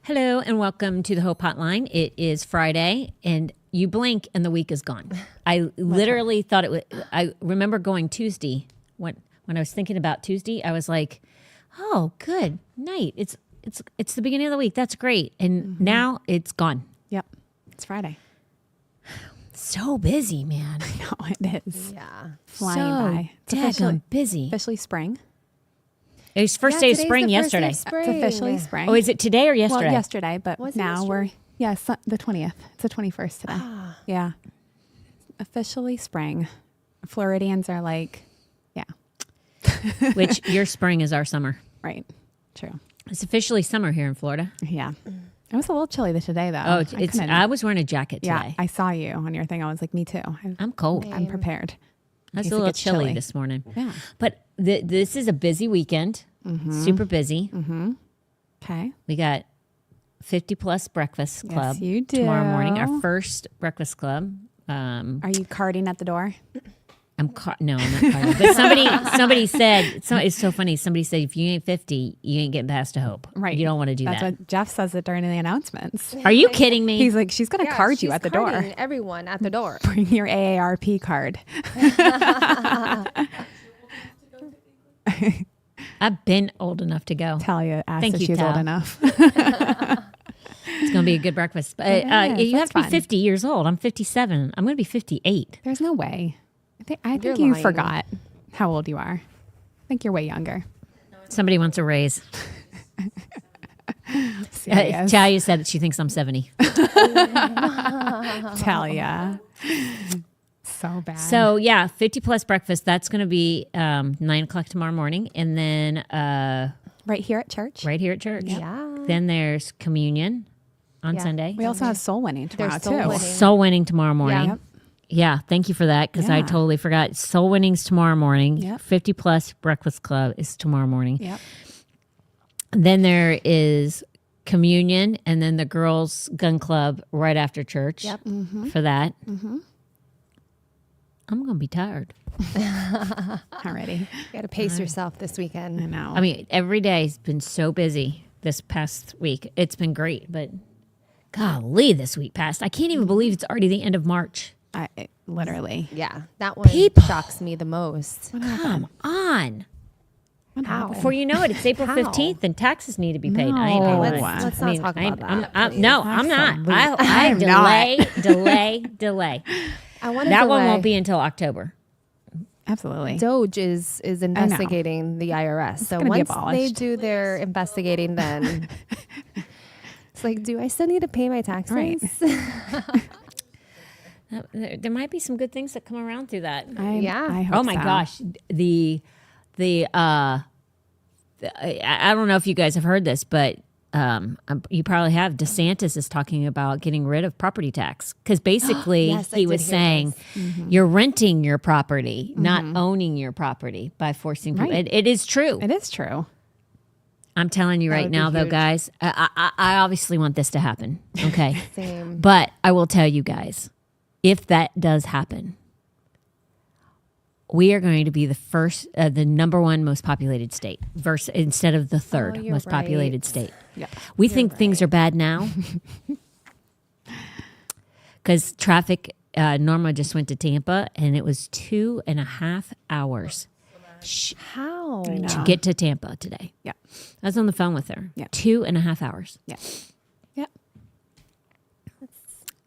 Hello and welcome to the Hope Hotline. It is Friday and you blink and the week is gone. I literally thought it was, I remember going Tuesday when I was thinking about Tuesday, I was like, oh, good night. It's the beginning of the week. That's great. And now it's gone. Yep. It's Friday. So busy, man. I know it is. Yeah. Flying by. Daggone busy. Officially spring. It was first day of spring yesterday. It's officially spring. Oh, is it today or yesterday? Well, yesterday, but Was it now yesterday? the 20th. It's the 21st today. Ah. Yeah. Officially spring. Floridians are like, yeah. Which your spring is our summer. Right. True. It's officially summer here in Florida. Yeah. It was a little chilly today, though. Oh, I was wearing a jacket today. Yeah, I saw you on your thing. I was like, me too. I'm cold. I'm prepared. I was case a it little gets chilly this morning. Yeah. But this is a busy weekend. Super busy. Okay. We got 50 plus breakfast club Yes, you do. tomorrow morning. Our first breakfast club. Are you carding at the door? No, I'm not carding. But somebody said, it's so funny. Somebody said, if you ain't 50, you ain't getting past a Hope. Right. You don't want to do That's that. what Jeff says it during the announcements. Are you kidding me? He's like, she's going to card you at the door. Everyone at the door. Bring your AARP card. I've been old enough to go. Talia asked Thank if you, she's Tal. old enough. It's going to be a good breakfast. But you have That's to be fun. 50 years old. I'm 57. I'm going to be 58. There's no way. I think You're you lying. forgot how old you are. I think you're way younger. Somebody wants a raise. Serious. Talia said that she thinks I'm 70. Talia. So bad. So yeah, 50 plus breakfast. That's going to be 9:00 tomorrow morning, and then right here at church. right here at church. Yeah. Then there's communion on Yeah. Sunday. We also have soul winning tomorrow There's soul too. winning. Soul winning tomorrow morning. Yep. Yeah, thank you for that because I Yeah. totally forgot. Soul winning's tomorrow morning. Yep. 50 plus breakfast club is tomorrow morning. Yep. Then there is communion, and then the girls' gun club right after church. Yep. For that. I'm going to be tired. Already. You got to pace yourself this weekend. I know. I mean, every day's been so busy this past week. It's been great, but golly, this week passed. I can't even believe it's already the end of March. Literally. Yeah, that one People. shocks me the most. Come on. How? Before you know it, it's April How? 15th and taxes need to be paid. No. I ain't paying Let's- mine. let's not talk about that, please. No, I'm not. I I'm not. delay. I want That one won't be until October. Absolutely. Doge is investigating the IRS. So gonna be once they abolished. do their investigating, then it's like, do I still need to pay my taxes? Right. There might be some good things that come around through that. Yeah. I hope Oh my so. gosh, I don't know if you guys have heard this, but you probably have. DeSantis is talking about getting rid of property tax because basically Yes, I he did was hear saying you're renting your property, not owning your property by forcing people. Right. It is true. It is true. I'm telling you That right would be now, though, huge. guys, I obviously want this to happen. Okay. Same. But I will tell you guys, if that does happen, we are going to be the number one most populated state instead of the third you're most populated right. state. Yeah. We think things are bad now because traffic. Norma just went to Tampa and it was 2.5 hours How? to get to Tampa today. Yeah. I was on the phone with her. Yeah. 2.5 hours. Yeah. Yeah.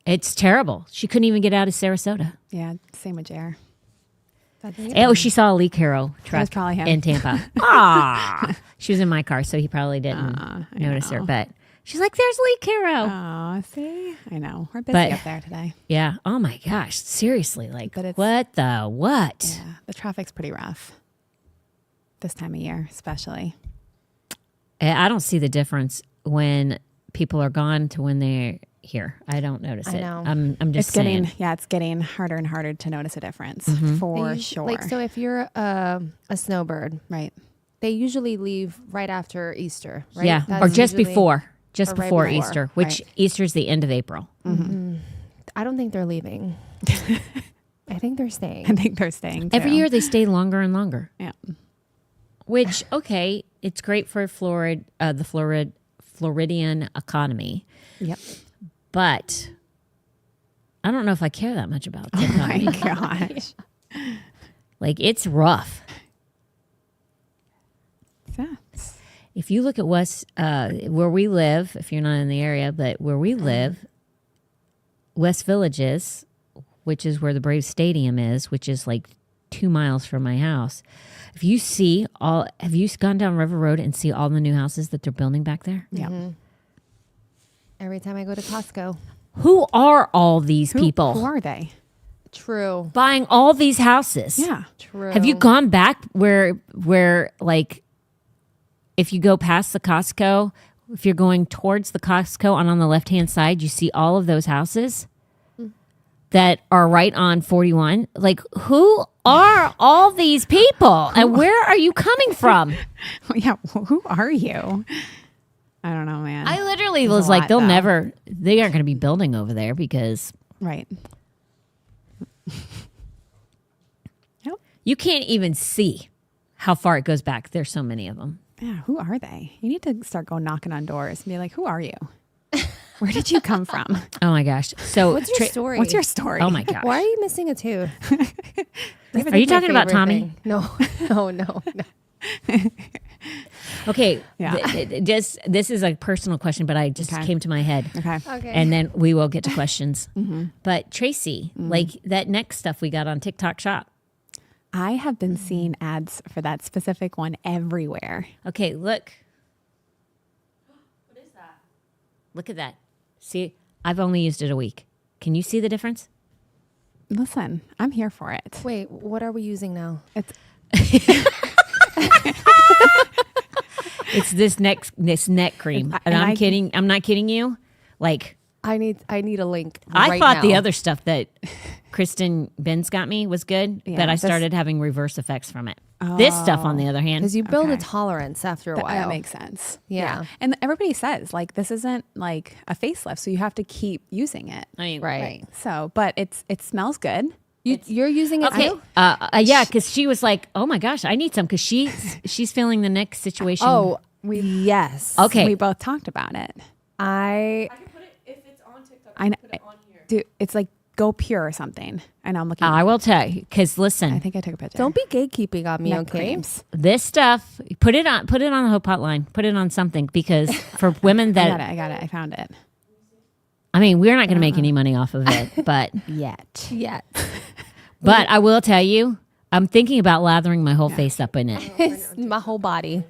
It's terrible. She couldn't even get out of Sarasota. Yeah. Same with JR. Oh, she saw a Lee Carroll truck probably him. in Tampa. Ah, she was in my car, so he probably didn't I notice her. know. But she's like, "There's Lee Carroll." Oh, see? I know. We're busy But- up there today. Yeah. Oh my gosh. Seriously. Like, But it's- what the what? Yeah. The traffic's pretty rough this time of year, especially. I don't see the difference when people are gone to when they're here. I don't notice I it. know. I'm just It's saying. getting harder and harder to notice a difference for sure. Like, so if you're a snowbird, right. they usually leave right after Easter, right? Yeah, That's or just usually- before. Just or right before before, Easter, which right. Easter's the end of April. I don't think they're leaving. I think they're staying. I think they're staying too. Every year they stay longer and longer. Yeah. Which, okay, it's great for the Floridian economy, Yep. but I don't know if I care that much about the Oh my economy. gosh. Like, it's rough. Yeah. If you look at where we live, if you're not in the area, but where we live, West Villages, which is where the Braves Stadium is, which is like 2 miles from my house. Have you gone down River Road and see all the new houses that they're building back there? Yeah. Every time I go to Costco. Who are all these people Who are they? True. buying all these houses? Yeah. True. Have you gone back where like if you go past the Costco, if you're going towards the Costco and on the left-hand side, you see all of those houses that are right on 41? Like, who are all these people and where are you coming from? Yeah. Who are you? I don't know, man. I literally There's was a like, lot, they though. aren't going to be building over there because Right. Yep. you can't even see how far it goes back. There's so many of them. Yeah. Who are they? You need to start going knocking on doors and be like, who are you? Where did you come from? Oh my gosh. So What's your story? What's your story? Oh my gosh. Why are you missing a tooth? Are you talking about Tommy? No, no. Okay. Yeah. This is a personal question, but I just Okay. came to my head. Okay. Okay. And then we will get to questions. But Tracy, like that neck stuff we got on TikTok Shop. I have been seeing ads for that specific one everywhere. Okay, look. What is that? Look at that. See, I've only used it a week. Can you see the difference? Listen, I'm here for it. Wait, what are we using now? It's It's this neck cream. And And I'm I- kidding. I'm not kidding you. Like, I need a link. I right thought the now. other stuff that Kristen Benz got me was good, Yeah, but I this- started having reverse effects from it. This stuff, on the other hand, because you build a Okay. tolerance after a while. that makes sense. Yeah. And everybody says like this isn't like a facelift, so you have to keep using it. I mean, Right. So, but it smells good. You're using it Okay. too? Yeah, because she was like, "Oh my gosh, I need some," because she's feeling the neck situation. Oh, Yes. Okay. We both talked about it. I can put it if it's on TikTok. I know. Put it on here. Dude, it's like Go Pure or something. I know I'm looking. I will tell you, because listen, I think I took a picture. don't be gatekeeping on me, Neck okay? creams. this stuff, put it on the Hope Hotline, put it on something, because for women that, I got it. I found it. I mean, we're not going to make any money off of it, but Yes. but I will tell you, I'm thinking about lathering my whole face up in it, It's my whole body.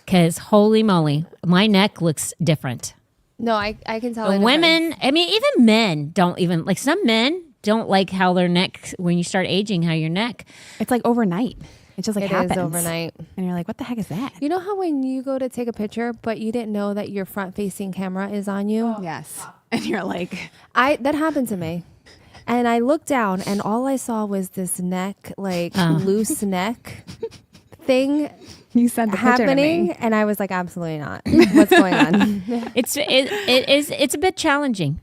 because holy moly, my neck looks different. No, I can tell. And the women, I mean, even men don't even like. Some men don't like how their neck, when you start aging, how your neck. It's like overnight. It just like It happens is overnight. and you're like, what the heck is that? You know how when you go to take a picture, but you didn't know that your front-facing camera is on you? Yes, and you're like, That happened to me. And I looked down and all I saw was this neck, like loose neck thing you sent the picture to happening. me. And I was like, absolutely not. What's going on? It's a bit challenging.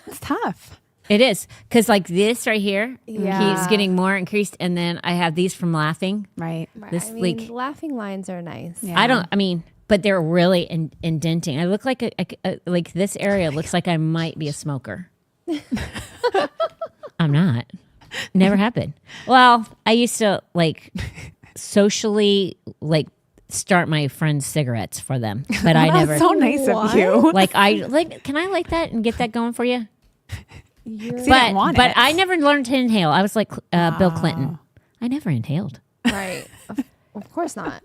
It's tough. It is, because like this right here Yeah. keeps getting more increased, and then I have these from laughing. Right. This, I mean, like- laughing lines are nice. Yeah. I mean, but they're really indenting. I look like like this area looks like I might be a smoker. I'm not. Never have been. Well, I used to like socially like start my friends' cigarettes for them, but I never. That's so nice of you. Like can I like that and get that going for you? You're You didn't want But it. I never learned to inhale. I was like Bill Clinton. I never inhaled. right. Of course not.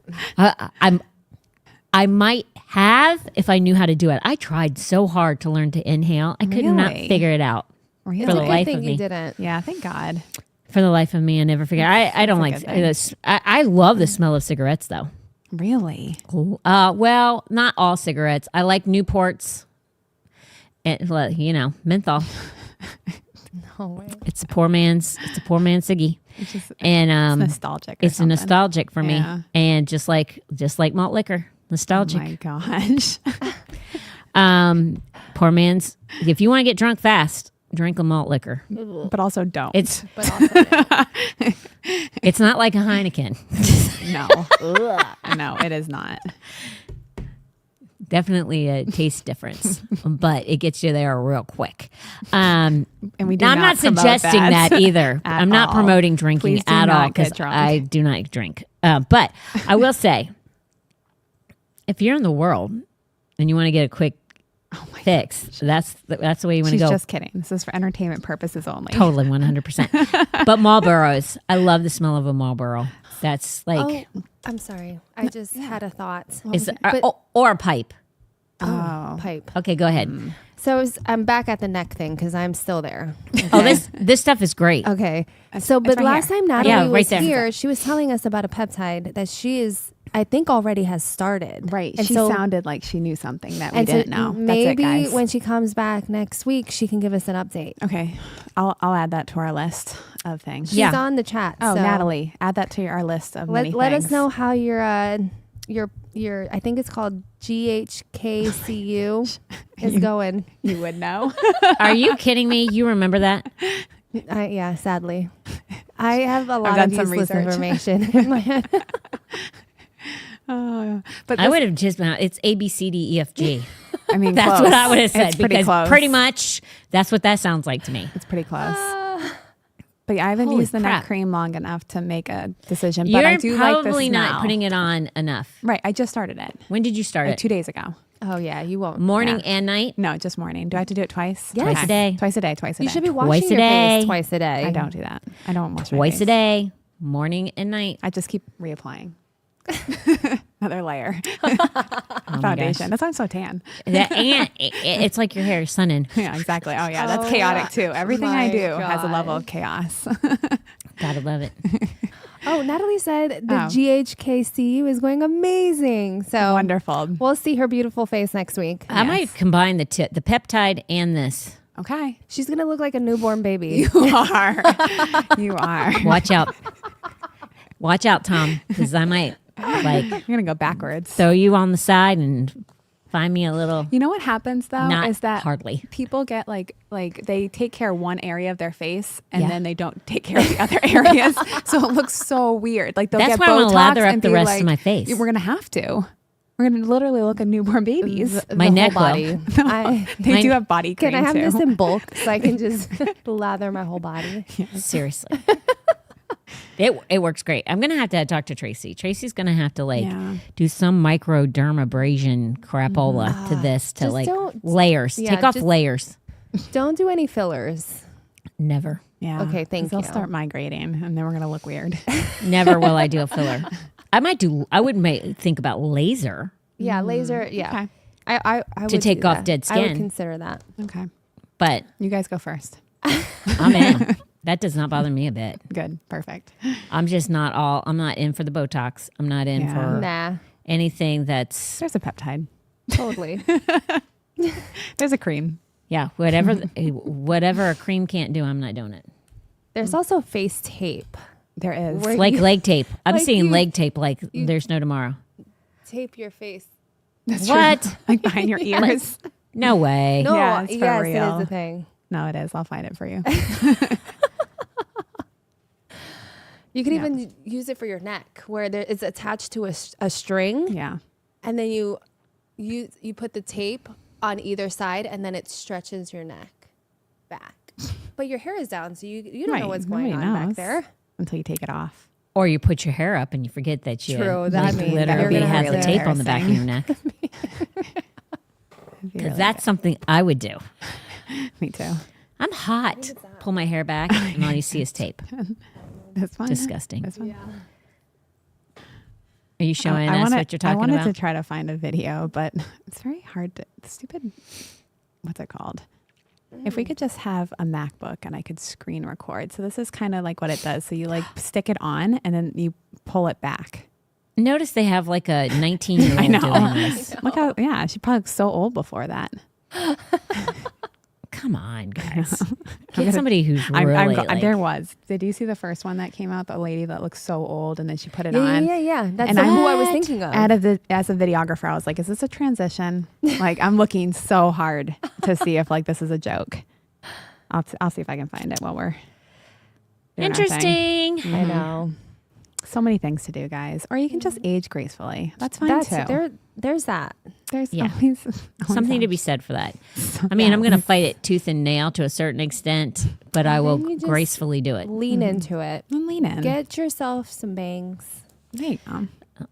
I might have if I knew how to do it. I tried so hard to learn to inhale. I could not Really? figure it out. Really? It's For a the good life thing of you me. didn't. Yeah, thank God. For the life of me, I never figured. I don't a like good thing. this. I love the smell of cigarettes though. Really? Well, not all cigarettes. I like Newports. And well, menthol. No way. It's a poor man's ciggy. It's just And nostalgic. Or it's something. nostalgic for me. Yeah. And just like malt liquor, Oh nostalgic. my gosh. Poor man's. If you want to get drunk fast, drink a malt liquor. But also don't. It's But also, it's not like a Heineken. no. No, it is not. Definitely a taste difference, but it gets you there real quick. And we do now, I'm not not promote suggesting that that either. at I'm not all. promoting drinking Please do at all not get because drunk. I do not drink. But I will say, if you're in the world and you want to get a quick fix, that's the way you want to She's go. just kidding. This is for entertainment purposes only. Totally, 100%. But Marlboros, I love the smell of a Marlboro. That's like, oh, I'm sorry. I just had a thought. or a pipe. Oh. Pipe. Okay, go ahead. So I'm back at the neck thing because I'm still there. Oh, this stuff is great. Okay. So, but right last here. time Natalie Yeah, was right there. here, she was telling us about a peptide that she is, I think, already has started. Right. And She so, sounded like she knew something that we and so didn't know. maybe That's it, guys. when she comes back next week, she can give us an update. Okay. I'll add that to our list of things. She's on the chat. Oh, so Natalie, add that to our list of many let things. us know how your I think it's called GHKCU is going. You would know. Are you kidding me? You remember that? Yeah, sadly. I have a lot done of some useless research. information in my head. But I would have just been, it's A, B, C, D, E, F, G. I mean, That's close. what I would have said It's pretty because close. pretty much that's what that sounds like to me. It's pretty close. But yeah, I haven't Holy used the crap. neck cream long enough to make a decision. You're But I do like the probably not smell. putting it on enough. Right. I just started it When did you start like it? 2 days ago. Oh yeah, you won't. Morning Yeah. and night? No, just morning. Do I have to do it twice? Yes. Twice a day. Twice a day. Twice a You day. should be Twice washing a your day. face twice a day. I don't do that. I don't wash my Twice face. a day, morning and night. I just keep reapplying. Another layer. Oh my Foundation. gosh. That's why I'm so tan. It's like your hair is sunning. Yeah, exactly. Oh yeah, that's Oh, chaotic too. Everything I my do has a level God. of chaos. Gotta love it. Oh, Natalie said the Oh. GHKCU is going amazing. So Wonderful. we'll see her beautiful face next week. I might combine the peptide and this. Okay. She's gonna look like a newborn baby. You are. You are. Watch out. Watch out, Tom, because I might like You're gonna go backwards. throw you on the side and find me a little. You know what happens though Not is that hardly. people get like they take care of one area of their face and Yeah. then they don't take care of the other areas, so it looks so weird. Like they'll That's get why I wanna Botox lather up and the be rest like, of my face. We're gonna have to. We're going to literally look at newborn babies. My the neck will. whole body. They do have body cream Can I have too. this in bulk so I can just lather my whole body? Seriously. It works great. I'm going to have to talk to Tracy. Tracy's going to have to do some microdermabrasion crapola to this to Just don't- layers. yeah, Take off just- layers. Don't do any fillers. Never. Yeah. Okay, thank 'Cause they'll you. start migrating and then we're going to look weird. Never will I do a filler. I would think about laser Yeah, laser. Yeah. Okay. I would to take do off that. dead I would skin. consider that. Okay. but You guys go first. I'm in. That does not bother me a bit. Good. Perfect. I'm not in for the Botox. I'm not in Yeah. for Nah, anything that's, There's a peptide. totally. There's a cream. yeah, whatever a cream can't do, I'm not doing it. There's also face tape. There is. Where Like you leg tape. I'm like seeing you- leg tape like there's no tomorrow. tape your face. That's What? true. Like behind your ears. No way. No, Yeah, it's for yes, it real. is the thing. No, it is. I'll find it for you. You can Yeah. even use it for your neck, where it's attached to a string, Yeah. and then you put the tape on either side, and then it stretches your neck back. But your hair is down, so you don't Right. know what's going Nobody on back knows there. until you take it off. Or you put your hair up and you forget that you True, that means literally you're gonna have have the to- tape on the back of your neck. Because that's something I would do. Me too. I'm hot. Pull my hair back and all you see is tape. That's fine. Disgusting. That's fine. Are you showing I us wanna- what you're talking I wanted about? to try to find a video, but it's very hard to, stupid, what's it called? If we could just have a MacBook and I could screen record. So this is kind of like what it does. So you like stick it on and then you pull it back. Notice they have like a 19-year-old I know. doing this. Look how, yeah, she probably looks so old before that. Come on, guys. Get somebody who's really like, there was. Did you see the first one that came out? The lady that looks so old and then she put it Yeah, on. yeah. That's And who I was What? thinking of. As a videographer, I was like, is this a transition? Like, I'm looking so hard to see if like this is a joke. I'll see if I can find it while we're doing our thing. interesting. I know. So many things to do, guys. Or you can just age gracefully. That's fine too. There's that. There's Yeah. always Something to be said for that. I mean, I'm going to fight it tooth and nail to a certain extent, but I will then you just gracefully do it. Lean into it. lean in. Get yourself some bangs. There you go.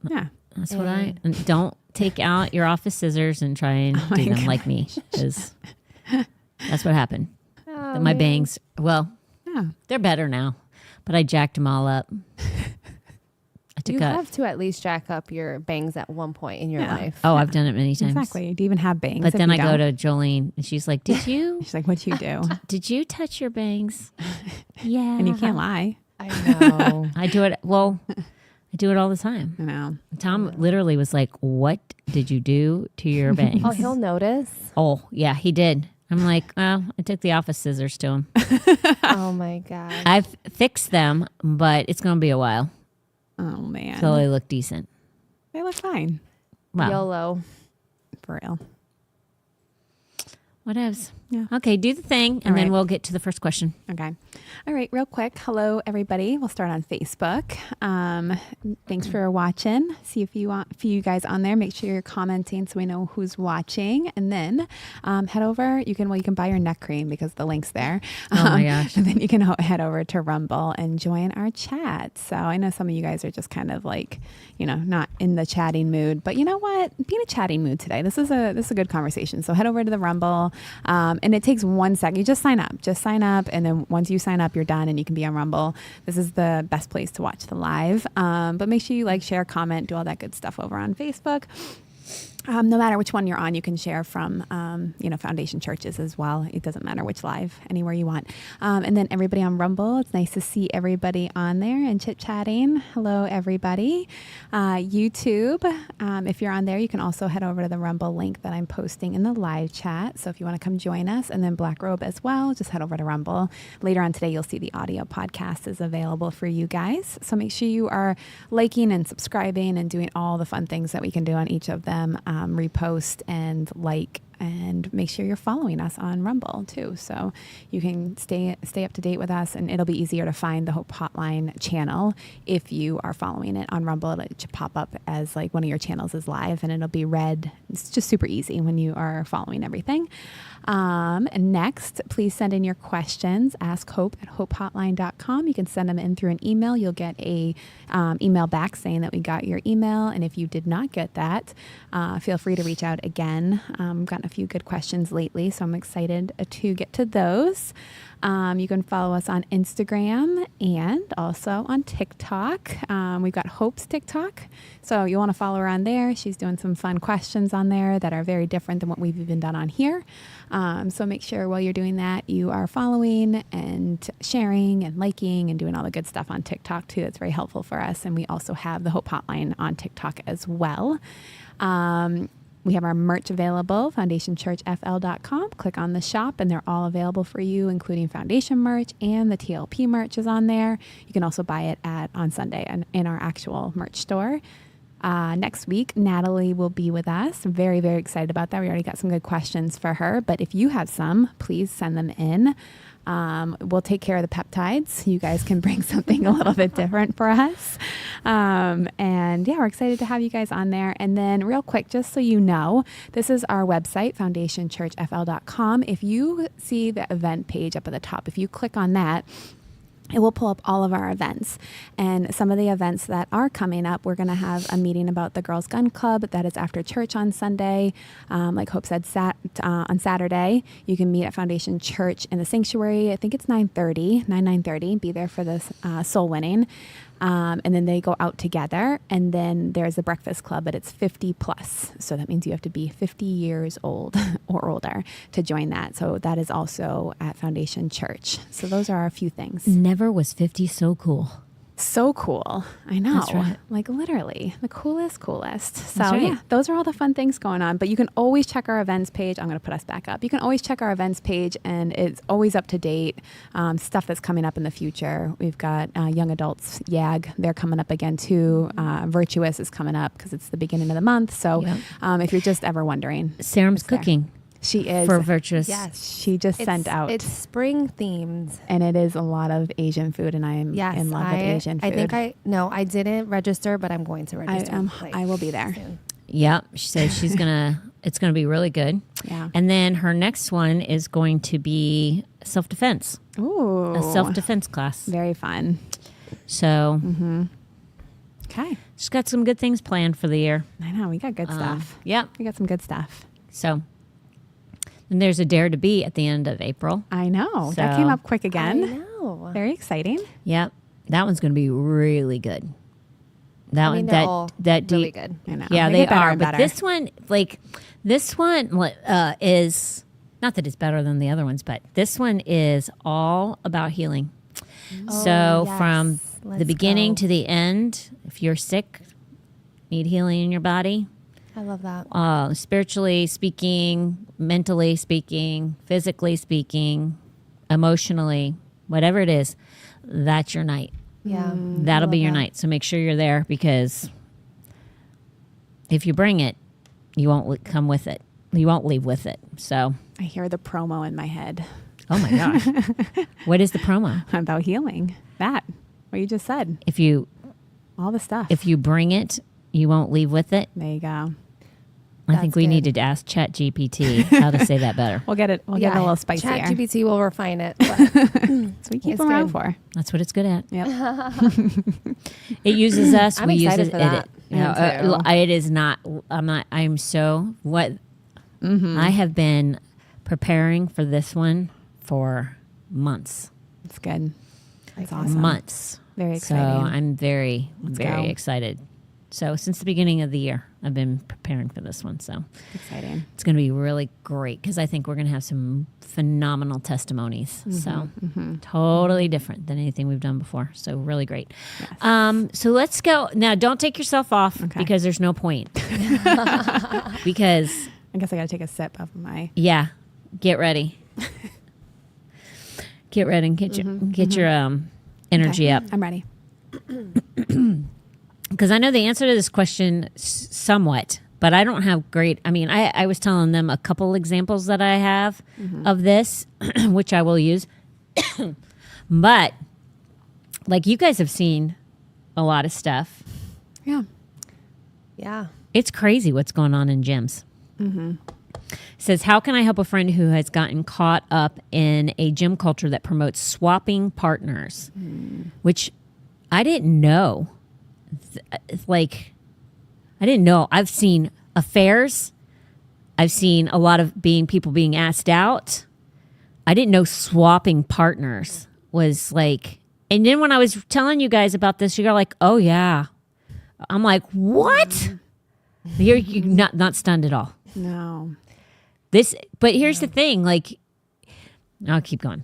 Yeah. That's what and don't take out your office scissors and try and my do them gosh. like me. 'Cause that's what happened. Oh, My man. bangs, well, Yeah. they're better now, but I jacked them all up. I took You out. have to at least jack up your bangs at one point in your Yeah. life. Oh, I've done it many times. Exactly. Do you even have bangs? But if then you I go don't? to Jolene and she's like, "Did you She's like, what'd you do? did you touch your bangs?" Yeah. And you can't lie. I know. I do it. Well, I do it all the time. You know. Tom literally was like, "What did you do to your bangs?" Oh, he'll notice. Oh, yeah, he did. I'm like, well, I took the office scissors to him. Oh my God. I've fixed them, but it's going to be a while Oh man. till they look decent. They look fine. Wow. YOLO. For real. What else? Yeah. Okay, do the thing, and All then right. we'll get to the first question. Okay. All right, real quick. Hello, everybody. We'll start on Facebook. Thanks for watching. See if you want, for you guys on there, make sure you're commenting so we know who's watching. And then head over. You can buy your neck cream because the link's there. Oh my gosh. And then you can head over to Rumble and join our chat. So I know some of you guys are just kind of like, not in the chatting mood, but you know what? Be in a chatting mood today. This is a good conversation. So head over to the Rumble. And it takes 1 second. You just sign up. And then once you sign up, you're done and you can be on Rumble. This is the best place to watch the live. But make sure you like, share, comment, do all that good stuff over on Facebook. No matter which one you're on, you can share from, Foundation Churches as well. It doesn't matter which live, anywhere you want. And then everybody on Rumble, it's nice to see everybody on there and chit-chatting. Hello, everybody. YouTube, if you're on there, you can also head over to the Rumble link that I'm posting in the live chat. So if you want to come join us, and then Black Robe as well, just head over to Rumble. Later on today, you'll see the audio podcast is available for you guys. So make sure you are liking and subscribing and doing all the fun things that we can do on each of them. Repost and like And make sure you're following us on Rumble too, so you can stay up to date with us, and it'll be easier to find the Hope Hotline channel if you are following it on Rumble. It should pop up as like one of your channels is live, and it'll be red. It's just super easy when you are following everything. And next, please send in your questions. askhope@hopehotline.com. You can send them in through an email. You'll get a email back saying that we got your email. And if you did not get that, feel free to reach out again. I've gotten a few good questions lately, so I'm excited to get to those. You can follow us on Instagram and also on TikTok. We've got Hope's TikTok, so you want to follow her on there. She's doing some fun questions on there that are very different than what we've even done on here. So make sure while you're doing that, you are following and sharing and liking and doing all the good stuff on TikTok too. That's very helpful for us. And we also have the Hope Hotline on TikTok as well. We have our merch available, foundationchurchfl.com. Click on the shop and they're all available for you, including foundation merch, and the TLP merch is on there. You can also buy it on Sunday in our actual merch store. Next week, Natalie will be with us. I'm very, very excited about that. We already got some good questions for her, but if you have some, please send them in. We'll take care of the peptides. You guys can bring something a little bit different for us. And yeah, we're excited to have you guys on there. And then real quick, just so you know, this is our website, foundationchurchfl.com. If you see the event page up at the top, if you click on that, it will pull up all of our events. And some of the events that are coming up, we're going to have a meeting about the Girls Gun Club that is after church on Sunday. Like Hope said, on Saturday, you can meet at Foundation Church in the sanctuary. I think it's 9:30. Be there for this soul winning. And then they go out together. And then there's a breakfast club, but it's 50 plus. So that means you have to be 50 years old or older to join that. So that is also at Foundation Church. So those are a few things. Never was 50 so cool. So cool. I know. That's right. Like literally the coolest. So That's right. yeah, those are all the fun things going on. But you can always check our events page. I'm going to put us back up. You can always check our events page, and it's always up to date. Stuff that's coming up in the future. We've got young adults, YAG. They're coming up again too. Virtuous is coming up because it's the beginning of the month. So Yep. If you're just ever wondering, Sarah's it's there. cooking She is. for Virtuous. Yes. She just sent out. It's spring themed. And it is a lot of Asian food, and I am in love with Asian food. I didn't register, but I'm going to register. I will be there. Soon. Yep. She says it's going to be really good. Yeah. And then her next one is going to be self-defense, Ooh. a self-defense class. Very fun. So Okay. she's got some good things planned for the year. I know. We got good stuff. Yep. We got some good stuff. So then there's a Dare to Be at the end of April. I know. That So- came up quick I again. know. Very exciting. Yep. That one's going to be really good. That I mean, one, they're all that really deep. good. I know. Yeah, They they get better are. and But better. this one is not that it's better than the other ones, but this one is all about healing. So yes. from the Let's beginning go. to the end, if you're sick, need healing in your body, I love that. spiritually speaking, mentally speaking, physically speaking, emotionally, whatever it is, that's your night. Yeah. That'll be your night. So make sure you're there, because if you bring it, you won't come with it. You won't leave with it. So, I hear the promo in my head oh my gosh. What is the promo? about healing. That, what you just said. All the stuff. If you bring it, you won't leave with it. there you go. I think That's we good. needed to ask ChatGPT how to say that better. We'll get it. We'll get it a little spicier. ChatGPT will refine it. But So we keep It's them around good. for. That's what it's good at. Yep. It uses us. I'm we use excited it. for that. You know, I am too. it is not. I'm not. I'm so what. I have been preparing for this one for months. It's good. It's Okay. awesome. Months. Very So exciting. I'm very, Let's very go. excited. So since the beginning of the year, I've been preparing for this one. So Exciting. it's going to be really great, because I think we're going to have some phenomenal testimonies. So totally different than anything we've done before. So really great. Yes. So let's go. Now, don't take yourself off, Okay. because there's no point. Because, I guess I got to take a sip of my. yeah, get ready. Get ready and get your energy Okay. up. I'm ready. Because I know the answer to this question somewhat, but I don't have great. I mean, I was telling them a couple examples that I have of this, which I will use. But like you guys have seen a lot of stuff. Yeah. Yeah. It's crazy what's going on in gyms. Says, how can I help a friend who has gotten caught up in a gym culture that promotes swapping partners, which I didn't know. I didn't know. I've seen affairs. I've seen a lot of people being asked out. I didn't know swapping partners was like, and then when I was telling you guys about this, you're like, oh yeah. I'm like, what? You're not stunned at all. No. But here's the thing, like, I'll keep going.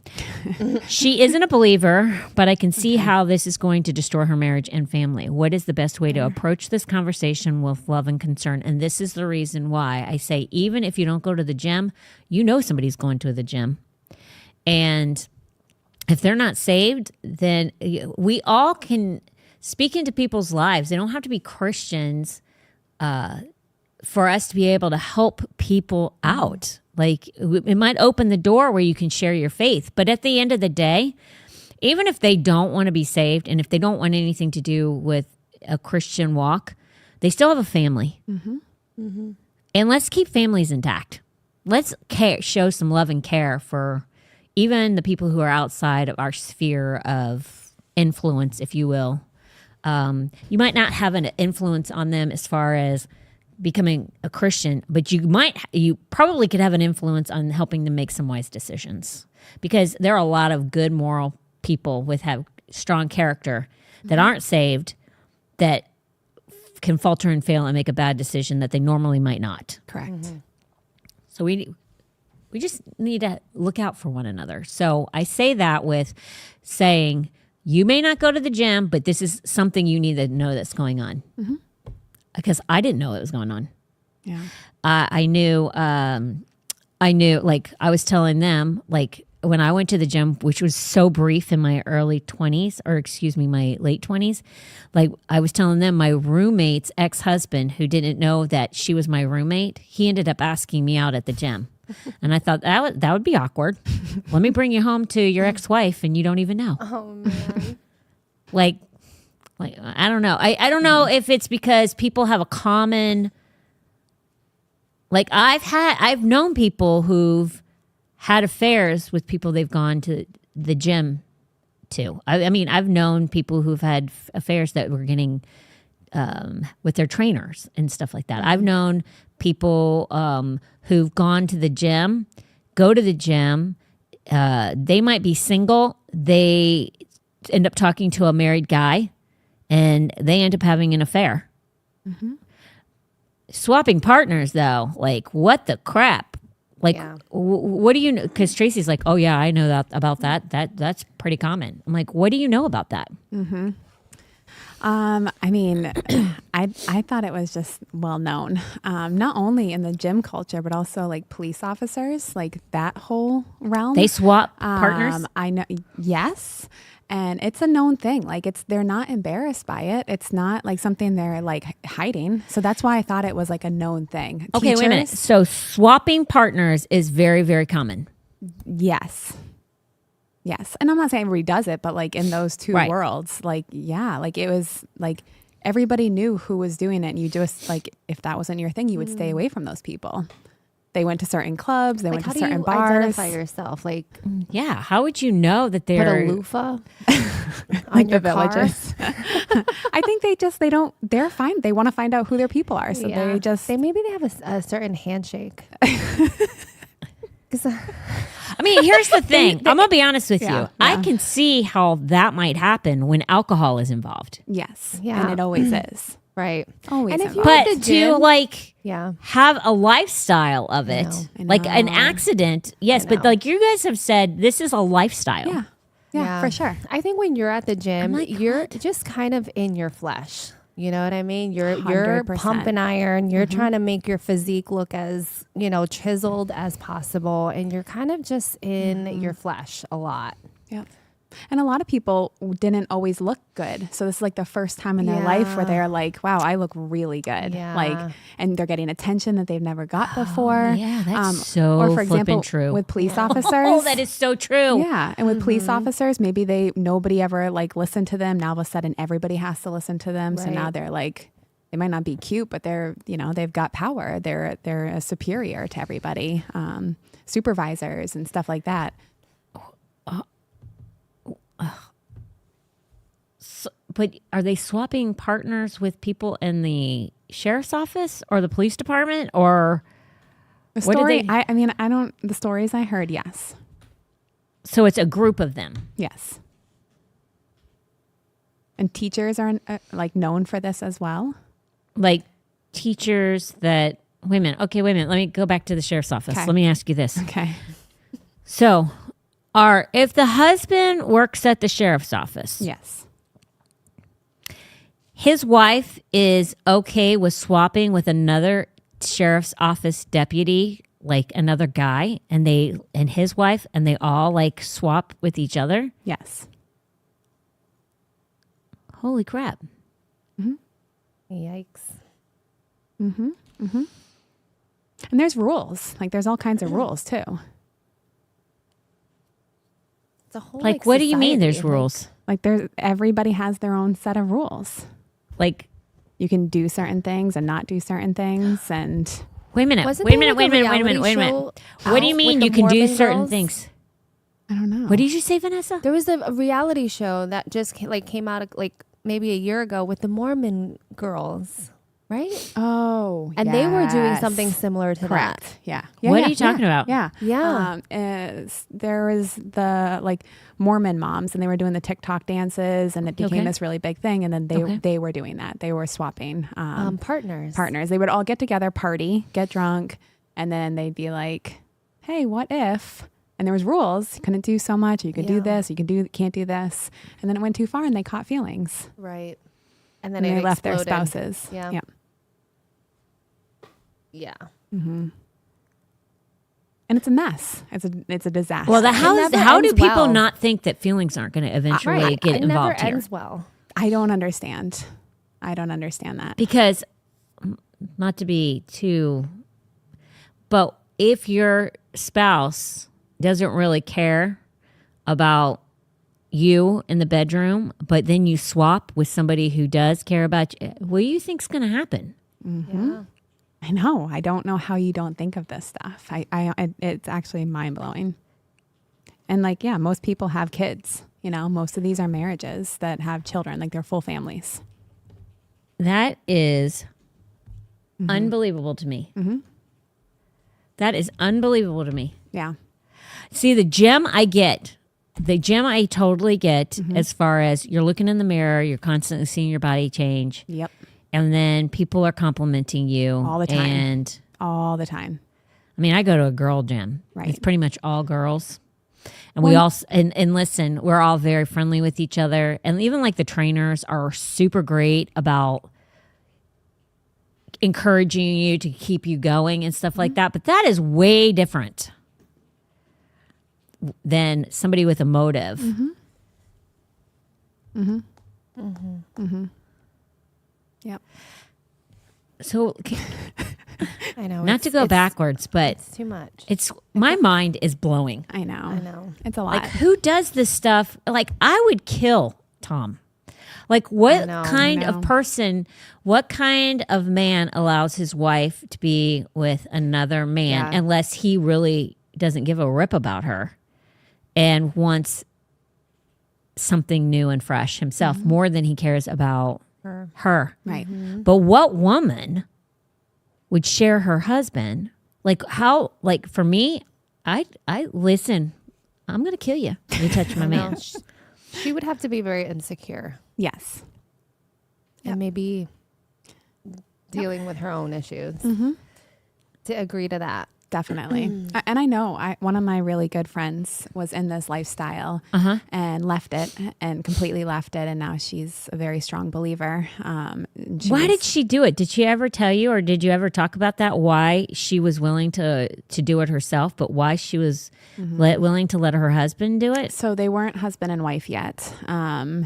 She isn't a believer, but I can see how this is going to destroy her marriage and family. What is the best way to approach this conversation with love and concern? And this is the reason why I say, even if you don't go to the gym, you know somebody's going to the gym. And if they're not saved, then we all can speak into people's lives. They don't have to be Christians for us to be able to help people out. Like, it might open the door where you can share your faith. But at the end of the day, even if they don't want to be saved and if they don't want anything to do with a Christian walk, they still have a family. And let's keep families intact. Let's show some love and care for even the people who are outside of our sphere of influence, if you will. You might not have an influence on them as far as becoming a Christian, but you probably could have an influence on helping them make some wise decisions, because there are a lot of good moral people have strong character that aren't saved, that can falter and fail and make a bad decision that they normally might not. Correct. So we just need to look out for one another. So I say that with saying, you may not go to the gym, but this is something you need to know that's going on. Because I didn't know it was going on. Yeah. I knew, like I was telling them, like when I went to the gym, which was so brief in my early 20s, or excuse me, my late 20s, like I was telling them my roommate's ex-husband, who didn't know that she was my roommate, he ended up asking me out at the gym. And I thought that would be awkward. Let me bring you home to your ex-wife and you don't even know. Oh, man. Like I don't know. I don't know if it's because people have a common, like I've known people who've had affairs with people they've gone to the gym to. I mean, I've known people who've had affairs that were getting with their trainers and stuff like that. I've known people who've gone to the gym, go to the gym. They might be single. They end up talking to a married guy, and they end up having an affair. Swapping partners, though, like, what the crap? Like, what do you know? Because Tracy's like, oh, yeah, I know about that. That's pretty common. I'm like, what do you know about that? I mean, I thought it was just well known, not only in the gym culture, but also like police officers, like that whole realm. They swap partners? I know. Yes. And it's a known thing. Like they're not embarrassed by it. It's not like something they're like hiding. So that's why I thought it was like a known thing. Okay, wait a minute. So swapping partners is very, very common. Yes. Yes. And I'm not saying everybody does it, but like in those two worlds, like, yeah, like it was like everybody knew who was doing it. And you just like, if that wasn't your thing, you would stay away from those people. They went to certain clubs. They went to certain bars. How do you identify yourself? Like, yeah, how would you know that they're put a loofah like the villagers? I think they're fine. They want to find out who their people are. So maybe they have a certain handshake. I mean, here's the thing. I'm going to be honest with you. Yeah. I can see how that might happen when alcohol is involved. Yes. Yeah. And it always is. Right. Always. And if you but to like have a lifestyle of it, I know. like an accident, yes, but like you guys have said, this is a lifestyle. Yeah, for sure. I think when you're at the gym, you're just kind of in your flesh. You know what I mean? You're 100%. pumping iron. You're trying to make your physique look as, chiseled as possible. And you're kind of just in your flesh a lot. Yep. And a lot of people didn't always look good. So this is like the first time in their life where they're like, wow, I look really good. Yeah. Like, and they're getting attention that they've never got before. Yeah, that's so or for flippin' example, true. with police officers. Oh, that is so true. Yeah. And with police officers, maybe nobody ever like listened to them. Now all of a sudden everybody has to listen to them. So now Right. they're like, they might not be cute, but they're, they've got power. They're a superior to everybody. Supervisors and stuff like that. So, but are they swapping partners with people in the sheriff's office or the police department, or The what do story, they? I don't, the stories I heard, yes. So it's a group of them. Yes. And teachers are like known for this as well. Like teachers that wait a minute. Let me go back to the sheriff's office. Okay. Let me ask you this. Okay. So if the husband works at the sheriff's office, Yes. his wife is okay with swapping with another sheriff's office deputy, like another guy, and his wife, and they all like swap with each other. Yes. Holy crap. Yikes. And there's rules. Like there's all kinds of rules too. It's a whole Like, what do you mean there's society, rules? Like everybody has their own set of rules. Like, You can do certain things and not do certain things. And wait a minute. Wasn't Wait a there, minute. like, a Wait a minute. Wait a minute. Wait a reality minute. show What do you out mean with you the can do Mormon certain girls? things? I don't know. What did you say, Vanessa? There was a reality show that just came out like maybe a year ago with the Mormon girls, right? Oh, And they were doing yes. something similar to Correct. that. Yeah. What are you talking about? Yeah. Yeah. There was the like Mormon moms, and they were doing the TikTok dances, and it became Okay. this really big thing. And then Okay. they were doing that. They were swapping Partners. partners. They would all get together, party, get drunk, and then they'd be like, "Hey, what if?" And there was rules. You couldn't do so much. You could do Yeah. this. You can't do this. And then it went too far, and they caught feelings, Right. And and then they it left their exploded. spouses. Yeah. Yep. Yeah. And it's a mess. It's a disaster. Well, never how do ends people well. not think that feelings aren't going to eventually get It involved never here? ends well. I don't understand. I don't understand that. Because, not to be too, but if your spouse doesn't really care about you in the bedroom, but then you swap with somebody who does care about you, what do you think's going to happen? Yeah. I know. I don't know how you don't think of this stuff. It's actually mind blowing. And like, yeah, most people have kids. Most of these are marriages that have children, like they're full families. That is unbelievable to me. That is unbelievable to me. Yeah. See, the gem I totally get as far as you're looking in the mirror, you're constantly seeing your body change, Yep. and then people are complimenting you All the time. And All the time. I mean, I go to a girl gym. Right. It's pretty much all girls. And we all, and listen, we're all very friendly with each other. And even like the trainers are super great about encouraging you to keep you going and stuff like that. But that is way different than somebody with a motive. Yep. So I know. not to go backwards, but It's too much. it's my mind is blowing. I know. I know. It's a lot. Like, who does this stuff? Like, I would kill Tom. Like, what know, kind I of know. person, what kind of man allows his wife to be with another man Yeah. unless he really doesn't give a rip about her and wants something new and fresh himself more than he cares about her. Right. But what woman would share her husband? Like, how, like, for me, I listen, I'm going to kill you if you touch my man. She would have to be very insecure Yes. and maybe dealing with her own issues to agree to that. Definitely. And I know one of my really good friends was in this lifestyle and left it and completely left it. And now she's a very strong believer. Why did she do it? Did she ever tell you, or did you ever talk about that? Why she was willing to do it herself, but why she was willing to let her husband do it? So they weren't husband and wife yet.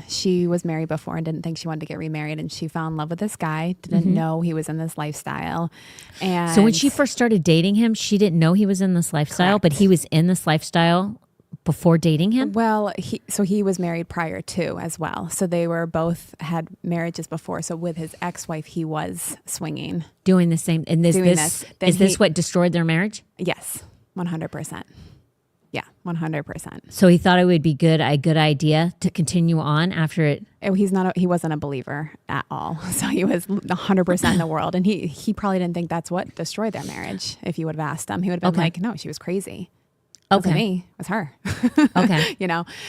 She was married before and didn't think she wanted to get remarried. And she fell in love with this guy, didn't know he was in this lifestyle. And So when she first started dating him, she didn't know he was in this lifestyle, but he was in this lifestyle before dating him? Well, he was married prior to as well. So they were both had marriages before. So with his ex-wife, he was swinging. Doing the same. And is this what destroyed their marriage? Yes, 100%. Yeah, 100%. So he thought it would be a good idea to continue on after it. He wasn't a believer at all. So he was 100% in the world. And he probably didn't think that's what destroyed their marriage. If you would have asked him, he would have been like, no, she was crazy. It wasn't me, it was her. Okay.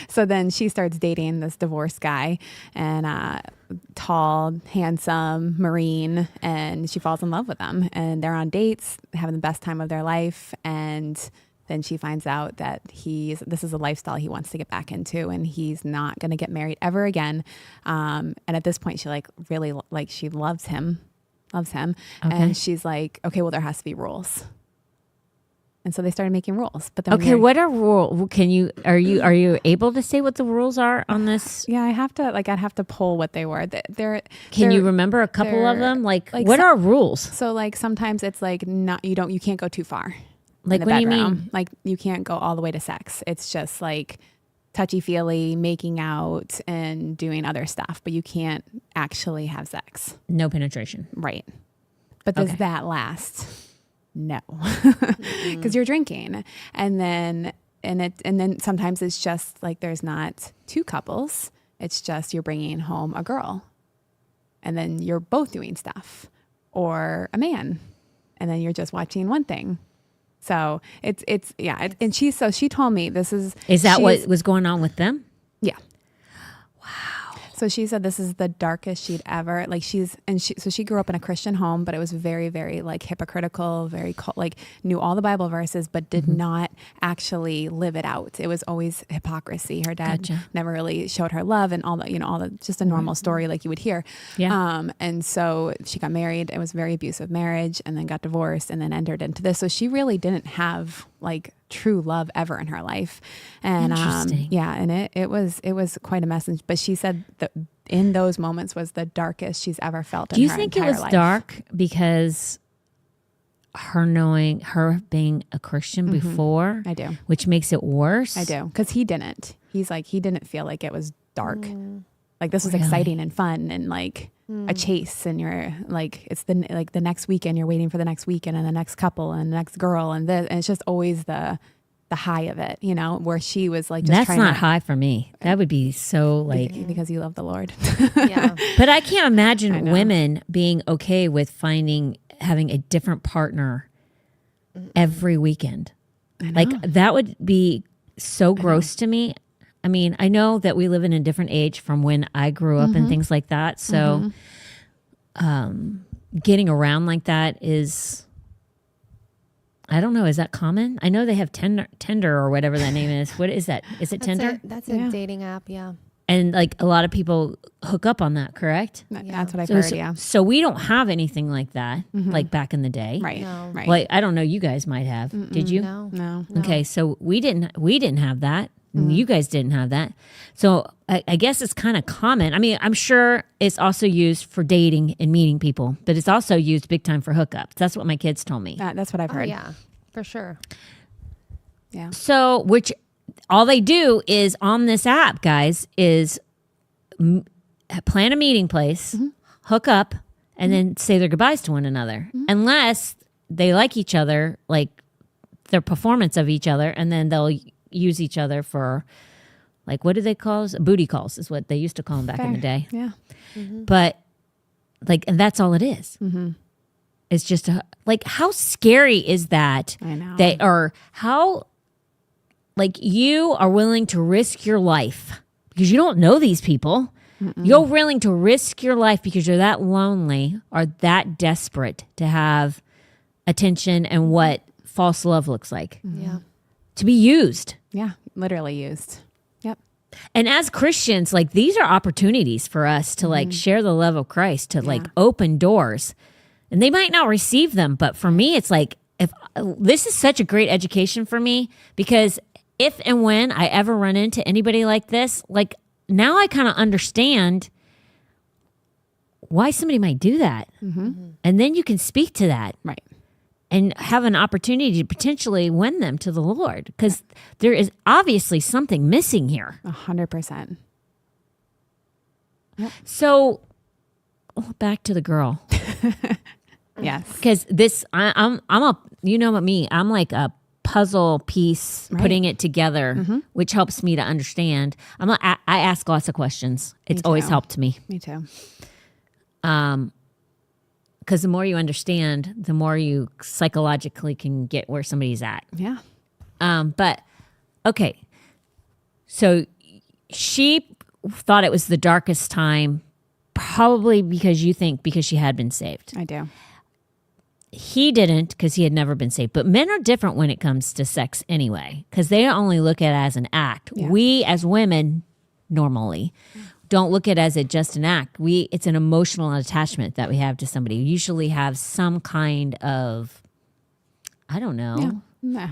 So then she starts dating this divorced guy, and tall, handsome, Marine, and she falls in love with him. And they're on dates, having the best time of their life. And then she finds out that this is a lifestyle he wants to get back into, and he's not going to get married ever again. And at this point, she really she loves him. Okay. And she's like, okay, well, there has to be rules. And so they started making rules. But then what are rules? Are you able to say what the rules are on this? Yeah, I'd have to pull what they were. Can you remember a couple of them? What are rules? So sometimes it's you can't go too far. Like, in the what do you bedroom. mean? Like, you can't go all the way to sex. It's just touchy-feely, making out and doing other stuff, but you can't actually have sex. No penetration. Right. But does Okay. that last? No. Because you're drinking. And then sometimes it's just there's not two couples. It's just you're bringing home a girl. And then you're both doing stuff. Or a man. And then you're just watching one thing. So and she told me this is that what was going on with them? Yeah. So she said this is the darkest she'd ever so she grew up in a Christian home, but it was very, very hypocritical, very knew all the Bible verses, but did not actually live it out. It was always hypocrisy. Her dad never really showed her love and all the just a normal story like you would hear. Yeah. And so she got married. It was a very abusive marriage, and then got divorced, and then entered into this. So she really didn't have true love ever in her life. And Interesting. and it was quite a message. But she said that in those moments was the darkest she's ever felt in her entire life. Do you think it was dark because her being a Christian before? I do. Which makes it worse? I do. Because he didn't. He didn't feel like it was dark. This was exciting and fun and a chase, and you're it's the next weekend, you're waiting for the next weekend and the next couple and the next girl, and it's just always the high of it, where she was just that's trying not to, high for me. That would be so because you love the Lord. Yeah. But I can't imagine women being okay with having a different partner every weekend. That would be so gross to me. I mean, I know that we live in a different age from when I grew up and things like that. So getting around like that is, I don't know, is that common? I know they have Tinder or whatever that name is. What is that? Is it Tinder? That's a dating app, yeah. And a lot of people hook up on that, correct? That's what I've heard, yeah. So we don't have anything like that, like back in the day. Right, No. right. I don't know, you guys might have. Did you? No. Okay, so we didn't have that. You guys didn't have that. So I guess it's kind of common. I mean, I'm sure it's also used for dating and meeting people, but it's also used big time for hookups. That's what my kids told me. That's what I've heard. Yeah, for sure. Yeah. So, which all they do is on this app, guys, is plan a meeting place, hook up, and then say their goodbyes to one another. Unless they like each other, their performance of each other, and then they'll use each other for what do they call us? Booty calls is what they used to call them back in the day. Yeah. But and that's all it is. It's just how scary is that? I know. They are how you are willing to risk your life because you don't know these people. You're willing to risk your life because you're that lonely or that desperate to have attention and what false love looks like. Yeah. To be used. Yeah, literally used. Yep. And as Christians, like these are opportunities for us to like share the love of Christ, to like open doors. And they might not receive them, but for me, it's like, if this is such a great education for me, because if and when I ever run into anybody like this, like now I kind of understand why somebody might do that. And then you can speak to that. Right. And have an opportunity to potentially win them to the Lord, because there is obviously something missing here. 100%. So back to the girl, Yes. because this I'm a, you know me, I'm like a puzzle piece putting it together, which helps me to understand. I ask lots of questions. It's always too. helped me. Me too. Because the more you understand, the more you psychologically can get where somebody's at. Yeah. But okay, so she thought it was the darkest time, probably because she had been saved. I do. He didn't, because he had never been saved. But men are different when it comes to sex anyway, because they only look at it as an act. Yeah. We as women normally don't look at it as just an act. It's an emotional attachment that we have to somebody. We usually have some kind of, I don't know, Yeah.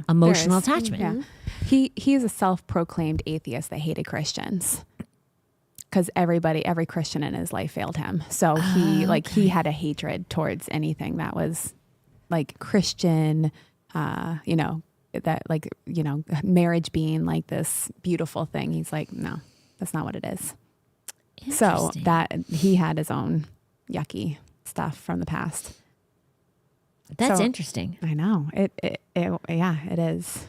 emotional There is. attachment. Yeah. He is a self-proclaimed atheist that hated Christians, because every Christian in his life failed him. So he had a hatred towards anything that was like Christian, that like, marriage being like this beautiful thing. He's like, no, that's not what it is. So Interesting. that he had his own yucky stuff from the past. That's So- interesting. I know it is.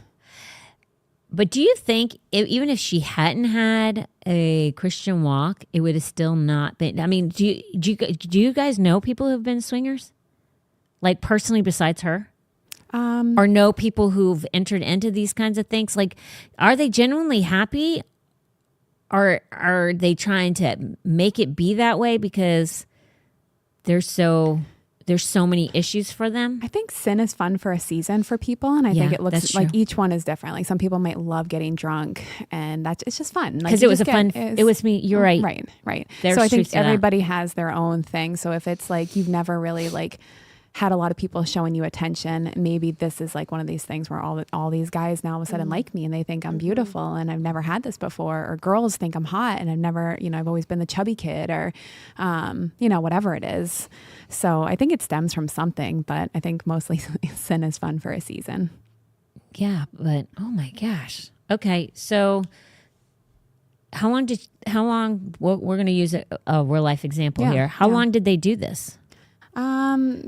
But do you think even if she hadn't had a Christian walk, it would have still not been? I mean, do you guys know people who've been swingers, like personally besides her, or know people who've entered into these kinds of things? Like, are they genuinely happy, or are they trying to make it be that way because there's so many issues for them? I think sin is fun for a season for people, and I Yeah, think it looks that's like true. each one is different. Like some people might love getting drunk, and it's just fun. Like Because you it was just a fun. It was me. You're right. Right. There's So I think truth to that. everybody has their own thing. So if it's like you've never really like had a lot of people showing you attention, maybe this is like one of these things where all these guys now all of a sudden like me, and they think I'm beautiful, and I've never had this before, or girls think I'm hot, and I've never, I've always been the chubby kid, or whatever it is. So I think it stems from something, but I think mostly sin is fun for a season. Yeah, but oh my gosh. Okay, so how long? We're going to use a real life example Yeah, here. How yeah. long did they do this?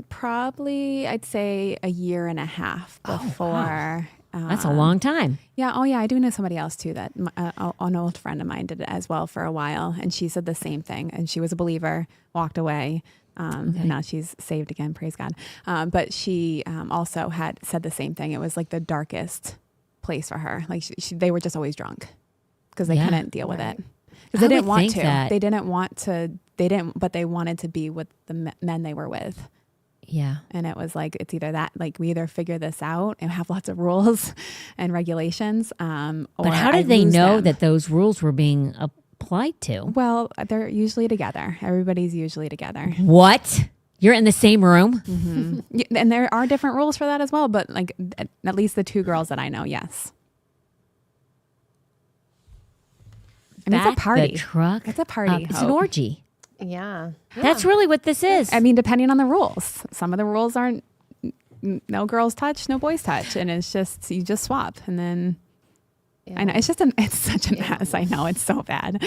Probably I'd say a year and a half before. That's a long time. Yeah. Oh, yeah. I do know somebody else too that an old friend of mine did it as well for a while, and she said the same thing. And she was a believer, walked away. And now she's saved again. Praise God. But she also had said the same thing. It was like the darkest place for her. Like they were just always drunk because they Yeah. couldn't deal with it. Because I they didn't would want think to. that. They didn't want to. They didn't. But they wanted to be with the men they were with. Yeah. And it was like, it's either that, like we either figure this out and have lots of rules and regulations. Or But how I did they lose know them. that those rules were being applied to? Well, they're usually together. Everybody's usually together. What? You're in the same room? And there are different rules for that as well. But like at least the two girls that I know, yes. And it's Back a party. the truck. It's a party. It's an Hope. orgy. Yeah. That's really what this is. I mean, depending on the rules. Some of the rules aren't no girls touch, no boys touch. And it's just, you just swap. And then I know it's such a mess. I know it's so bad.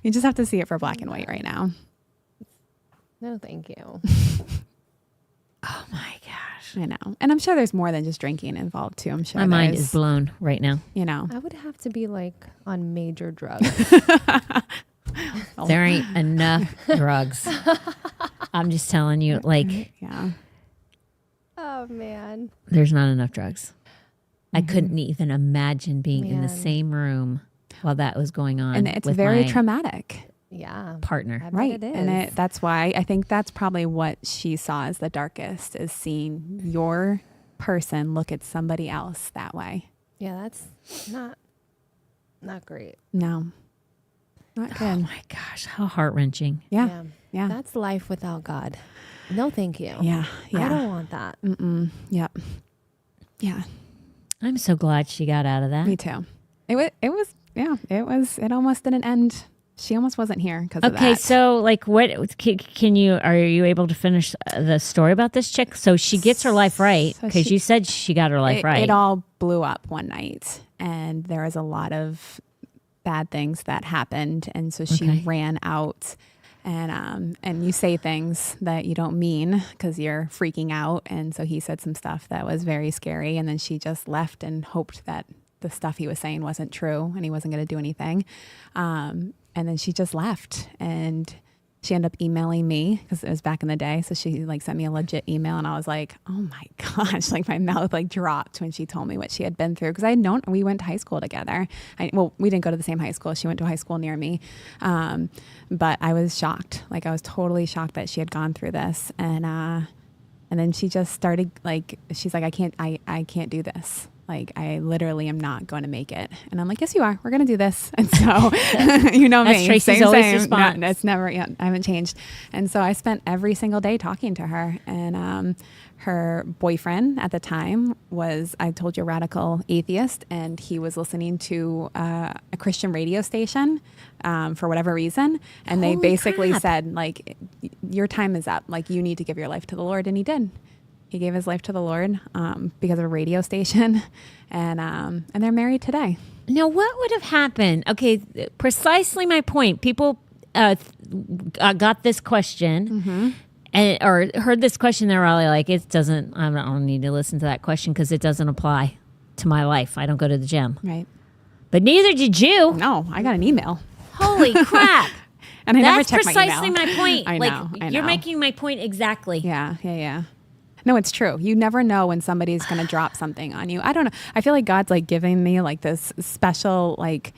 You just have to see it for black and white right now. No, thank you. Oh my gosh. I know. And I'm sure there's more than just drinking involved too. I'm sure My mind there's, is blown right now. I would have to be like on major drugs. There ain't enough drugs. I'm just telling you, like, yeah. Oh man. there's not enough drugs. I couldn't even imagine being in the Man. same room while that was going on. And it's with very my traumatic. Yeah. partner. I bet Right. it is. And that's why I think that's probably what she saw as the darkest, is seeing your person look at somebody else that way. Yeah, that's not great. No, not Oh good. my gosh, how heart-wrenching. Yeah. Yeah. That's life without God. No, thank you. Yeah. Yeah. I don't want that. Yep. Yeah. I'm so glad she got out of that. Me too. It almost didn't end. She almost wasn't here because of that. Okay, so like, what can you? Are you able to finish the story about this chick? So she gets her life right So because she- you said she got her life right. It all blew up one night, and there was a lot of bad things that happened, and so she Okay. ran out. And you say things that you don't mean because you're freaking out. And so he said some stuff that was very scary. And then she just left and hoped that the stuff he was saying wasn't true and he wasn't going to do anything. And then she just left, and she ended up emailing me because it was back in the day. So she like sent me a legit email, and I was like, oh my gosh, like my mouth like dropped when she told me what she had been through. Cause I had known, we went to high school together. We didn't go to the same high school. She went to a high school near me. But I was shocked. Like I was totally shocked that she had gone through this. And then she just started like, she's like, I can't do this. Like, I literally am not going to make it. And I'm like, yes, you are. We're going to do this. And so, you know That's me. Tracy's same, always same. response. No, it's never, yeah, I haven't changed. And so I spent every single day talking to her. And her boyfriend at the time was, I told you, a radical atheist. And he was listening to a Christian radio station for whatever reason. And they Holy basically crap. said, like, your time is up. Like, you need to give your life to the Lord. And he did. He gave his life to the Lord because of a radio station, and they're married today. Now, what would have happened? Okay, precisely my point. People got this question and or heard this question. They're all like, "It doesn't. I don't need to listen to that question because it doesn't apply to my life. I don't go to the gym." Right? But neither did you. No, I got an email, Holy crap! and I never That's checked precisely my email. my point. I know. Like I you're know. making my point exactly. Yeah. No, it's true. You never know when somebody's going to drop something on you. I don't know. I feel like God's like giving me like this special like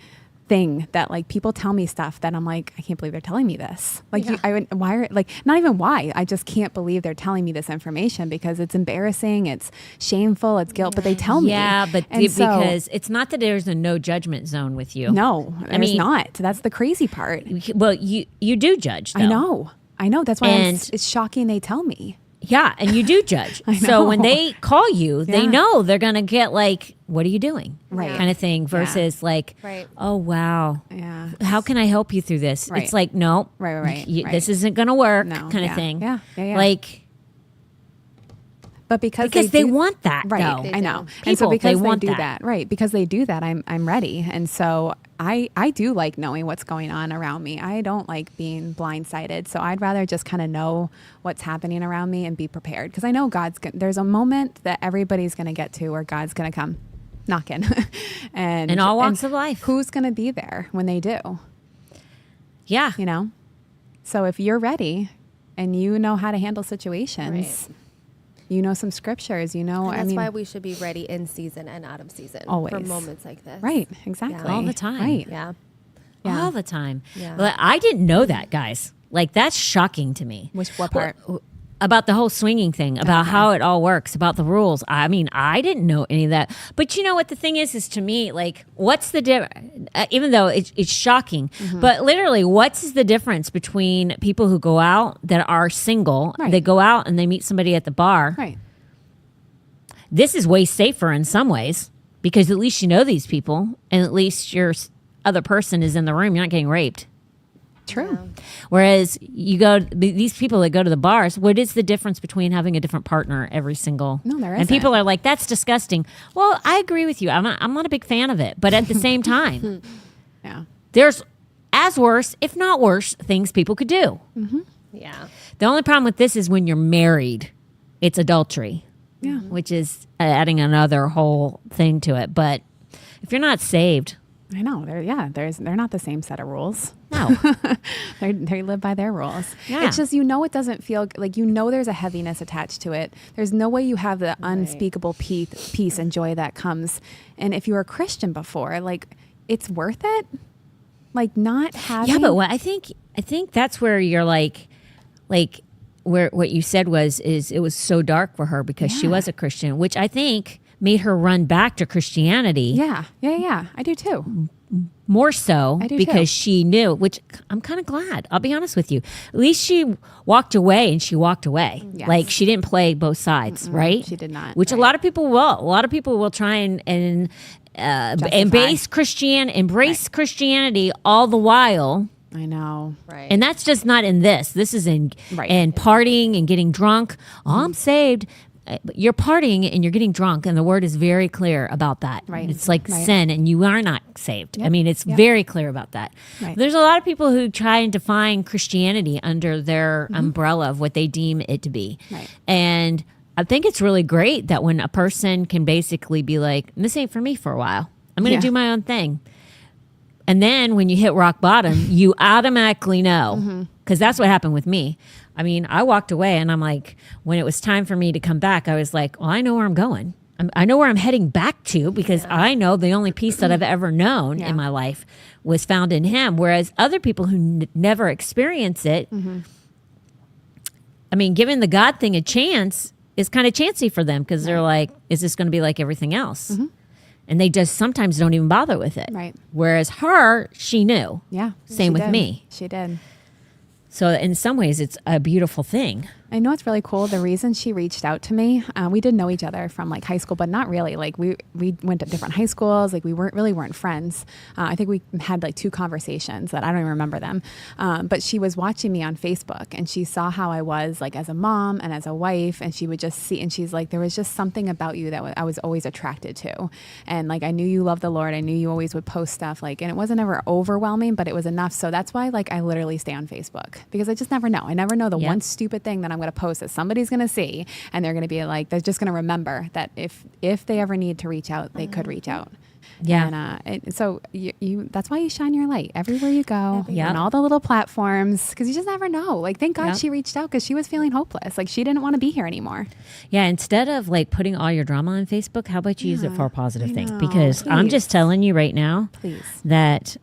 thing that like people tell me stuff that I'm like, I can't believe they're telling me this. Like, why are like not even why? I just can't believe they're telling me this information because it's embarrassing, it's shameful, it's guilt. But they tell me. Yeah, but And so- because it's not that there's a no judgment zone with you. no, there's mean- not. That's the crazy part. Well, you do judge. Though. I know. That's why And- it's shocking they tell me. Yeah, and you do judge. I So when know. they call you, they Yeah. know they're going to get like, what are you doing? Right. Kind of thing versus like, Right. oh, wow. Yeah. How can I help you through this? Right. It's like, no, Right. right. Right. This isn't going to work No, kind of yeah, thing. yeah, yeah. Like, But because they do- want that, right? though. They I know. do. And so People, because they they want do that. that, right? Because they do that, I'm ready. And so I do like knowing what's going on around me. I don't like being blindsided. So I'd rather just kind of know what's happening around me and be prepared because I know there's a moment that everybody's going to get to where God's going to come knocking, and In all walks of life. Who's going to be there when they do? Yeah. You know. So if you're ready and you know how to handle situations. Right. You know some scriptures, And that's I mean, why we should be ready in season and out of season for Always. moments like this. right, exactly. All the time. Right. Yeah. Yeah. All the time. Yeah. Well, I didn't know that, guys. Like, that's shocking to me. What part? About the whole swinging thing, about how it all works, about the rules. I mean, I didn't know any of that. But you know what the thing is to me, like, what's the difference? Even though it's shocking, Mm-hmm. but literally, what's the difference between people who go out that are single, Right. they go out and they meet somebody at the bar? Right. This is way safer in some ways because at least you know these people and at least your other person is in the room. You're not getting raped. True. Whereas these people that go to the bars, what is the difference between having a different partner every single? No, there And people isn't. are like, that's disgusting. Well, I agree with you. I'm not a big fan of it. But at the same time, Yeah. there's as worse, if not worse, things people could do. Yeah. The only problem with this is when you're married, it's adultery. Yeah. Which is adding another whole thing to it. But if you're not saved, I know. They're not the same set of rules. no. They live by their rules. Yeah. It's just, it doesn't feel like, there's a heaviness attached to it. There's no way you have the unspeakable peace and joy that comes. And if you were a Christian before, like, it's worth it. Like, not having. Yeah, but what I think that's where you're like where what you said is it was so dark for her because she Yeah. was a Christian, which I think made her run back to Christianity Yeah. I do too. more so I do because too. she knew, which I'm kind of glad. I'll be honest with you. At least she walked away and she walked away. Yes. Like she didn't play both sides, right? She did not. Which a lot of people will. A lot of people will try and embrace Christianity all the while. I know. Right. And that's just not in this. This is in Right. and partying and getting drunk. Oh, I'm saved. You're partying and you're getting drunk, and the word is very clear about that. Right. It's like Right. sin, and you are not saved. I Yep. mean, it's Yep. very clear about that. Right. There's a lot of people who try and define Christianity under their umbrella of what they deem it to be. Right. And I think it's really great that when a person can basically be like, this ain't for me for a while. I'm going to Yeah. do my own thing. And then when you hit rock bottom, you automatically know, because that's what happened with me. I mean, I walked away and I'm like, when it was time for me to come back, I was like, well, I know where I'm going. I know where I'm heading back to because I know the only peace that I've ever known Yeah. in my life was found in him. Whereas other people who never experience it, I mean, giving the God thing a chance is kind of chancy for them because they're like, is this going to be like everything else? And they just sometimes don't even bother with it. Right. Whereas her, she knew. Yeah. Same she with did. me. She did. So in some ways, it's a beautiful thing. I know it's really cool. The reason she reached out to me, we did know each other from like high school, but not really. Like we went to different high schools. Like we weren't friends. I think we had like 2 conversations that I don't even remember them. But she was watching me on Facebook and she saw how I was like as a mom and as a wife, and she would just see, and she's like, there was just something about you that I was always attracted to, and like I knew you loved the Lord. I knew you always would post stuff like, and it wasn't ever overwhelming, but it was enough. So that's why like I literally stay on Facebook because I just never know. I never know the Yeah. one stupid thing that I'm going to post that somebody's going to see, and they're going to be like, they're just going to remember that if they ever need to reach out, they could reach out. Yeah. And so you that's why you shine your light everywhere you go, Yep. on all the little platforms, because you just never know. Like, thank God Yep. she reached out because she was feeling hopeless. Like she didn't want to be here anymore. Yeah. Instead of like putting all your drama on Facebook, how about you use it for a positive I thing? know. Because I'm Please. just telling you right now Please. that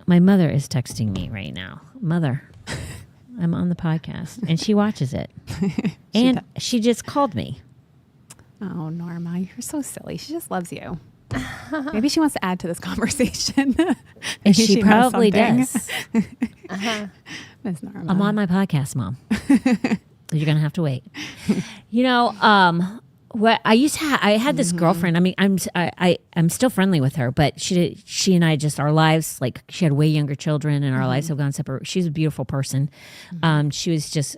my mother is texting me right now. Mother, I'm on the podcast and she watches it. And she just called me. Oh, Norma, you're so silly. She just loves you. Maybe she wants to add to this conversation. And Maybe she knows probably something. does. Miss Norma. I'm on my podcast, Mom. You're gonna have to wait. You know, what I used to I had this girlfriend. I mean, I'm still friendly with her, but she and I just our lives, like she had way younger children, and our lives have gone separate. She's a beautiful person. She was just,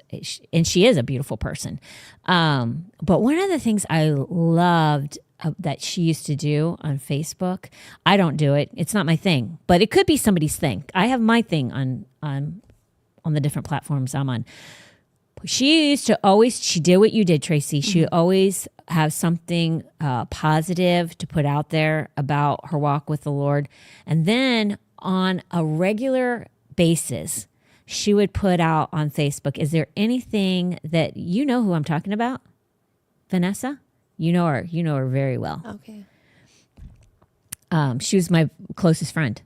and she is a beautiful person. But one of the things I loved that she used to do on Facebook, I don't do it. It's not my thing, but it could be somebody's thing. I have my thing on the different platforms I'm on. She used to always, she did what you did, Tracy. She always have something positive to put out there about her walk with the Lord. And then on a regular basis, she would put out on Facebook, is there anything that, you know who I'm talking about? Vanessa? You know her very well. Okay. She was my closest friend.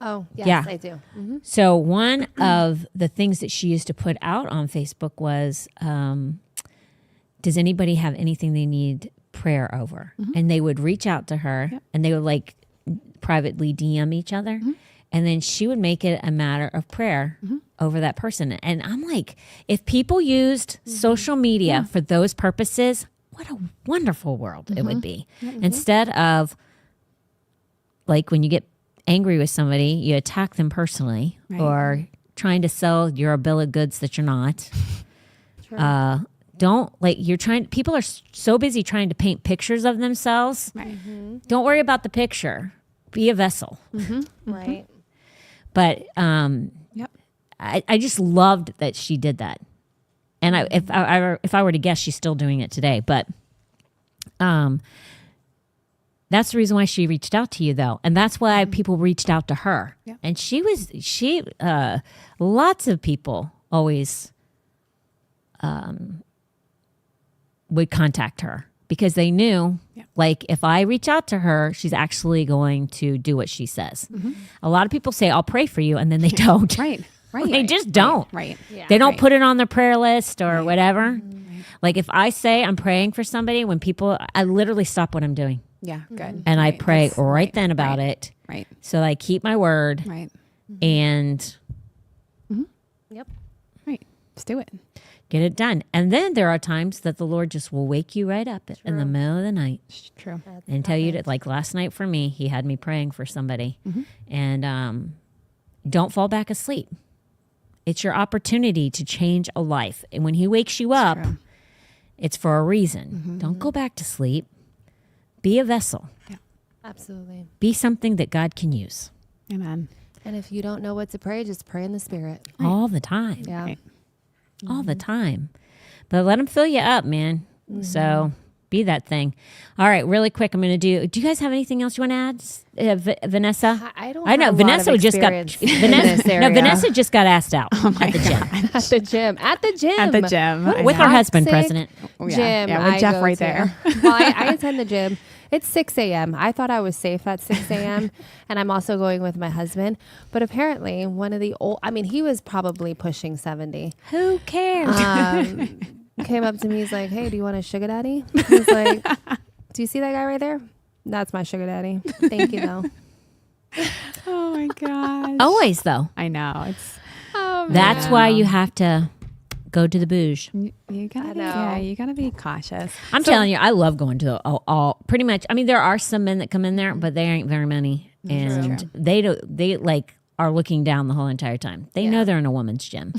Oh, yes, Yeah. I do. Mm-hmm. So one of the things that she used to put out on Facebook was, does anybody have anything they need prayer over? And they would reach out to her and they would like privately DM each other. And then she would make it a matter of prayer over that person. And I'm like, if people used social media for those purposes, what a wonderful world it would be. Instead of like when you get angry with somebody, you attack them personally, or trying to sell your a bill of goods that you're not. Don't like people are so busy trying to paint pictures of themselves. Right. Don't worry about the picture. Be a vessel. Right. But Yep. I just loved that she did that. And if I were to guess, she's still doing it today. But that's the reason why she reached out to you, though, and that's why people reached out to her. Yeah. And lots of people always would contact her because they knew, like, if I reach out to her, she's actually going to do what she says. A lot of people say, "I'll pray for you," and then they don't. Right. Right. They just don't. Right. Yeah. They don't Right. put it on their prayer list or whatever. Like if I say I'm praying for somebody, I literally stop what I'm doing Yeah. Good. and I Right. pray That's right then about right. it. Right. So I keep my word Right. and Yep. Right. Just do it. get it done. And then there are times that the Lord just will wake you right up in the middle of the night It's true. and tell you to, like last night for me, he had me praying for somebody. And don't fall back asleep. It's your opportunity to change a life. And when he wakes you up, true. it's for a reason. Don't go back to sleep. Be a vessel. Absolutely. Be something that God can use Amen. And if you don't know what to pray, just pray in the Spirit. all the time. Yeah. Right. All the time. But let him fill you up, man. So be that thing. All right, really quick. I'm going to do you guys have anything else you want to add? Vanessa? I don't I know have a lot Vanessa of just got experience in this No, area. Vanessa just got asked out at the gym At the gym. At the gym. At the gym. I with know. her husband, Toxic president. Oh, yeah. Gym. Yeah, with I Jeff go right to. there. Well, I attend the gym. It's 6 a.m. I thought I was safe at 6 a.m. and I'm also going with my husband. But apparently, one of the he was probably pushing 70. Who cares? Came up to me. He's like, "Hey, do you want a sugar daddy?" I was like, "Do you see that guy right there? That's my sugar daddy. Thank you, though." Oh my gosh. Always though. I know. It's That's why you have to go to the bouge. you gotta be, know. yeah, you gotta be cautious. I'm telling you, I love going to all pretty much. I mean, there are some men that come in there, but they ain't very many, and they don't. They like are looking down the whole entire time. They know they're in a woman's gym,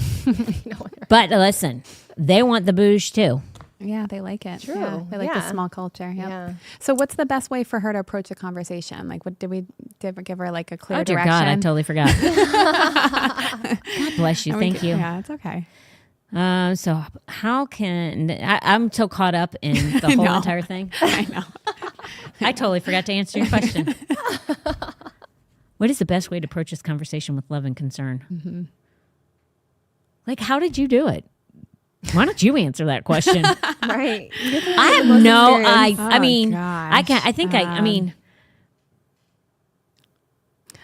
but listen, they want the bouge too. Yeah, they like it. True. Yeah, they like the Yeah. small culture. Yep. Yeah. So what's the best way for her to approach a conversation? Like what did we give her like a clear Oh dear direction? God, I totally forgot. God bless you. Thank you. Yeah, it's okay. So how can I'm so caught up in the whole know. entire thing? I know. I totally forgot to answer your question. What is the best way to approach this conversation with love and concern? Like, how did you do it? Why don't you answer that question? Right. I have no. I Oh, mean, gosh. I can't. I think I mean,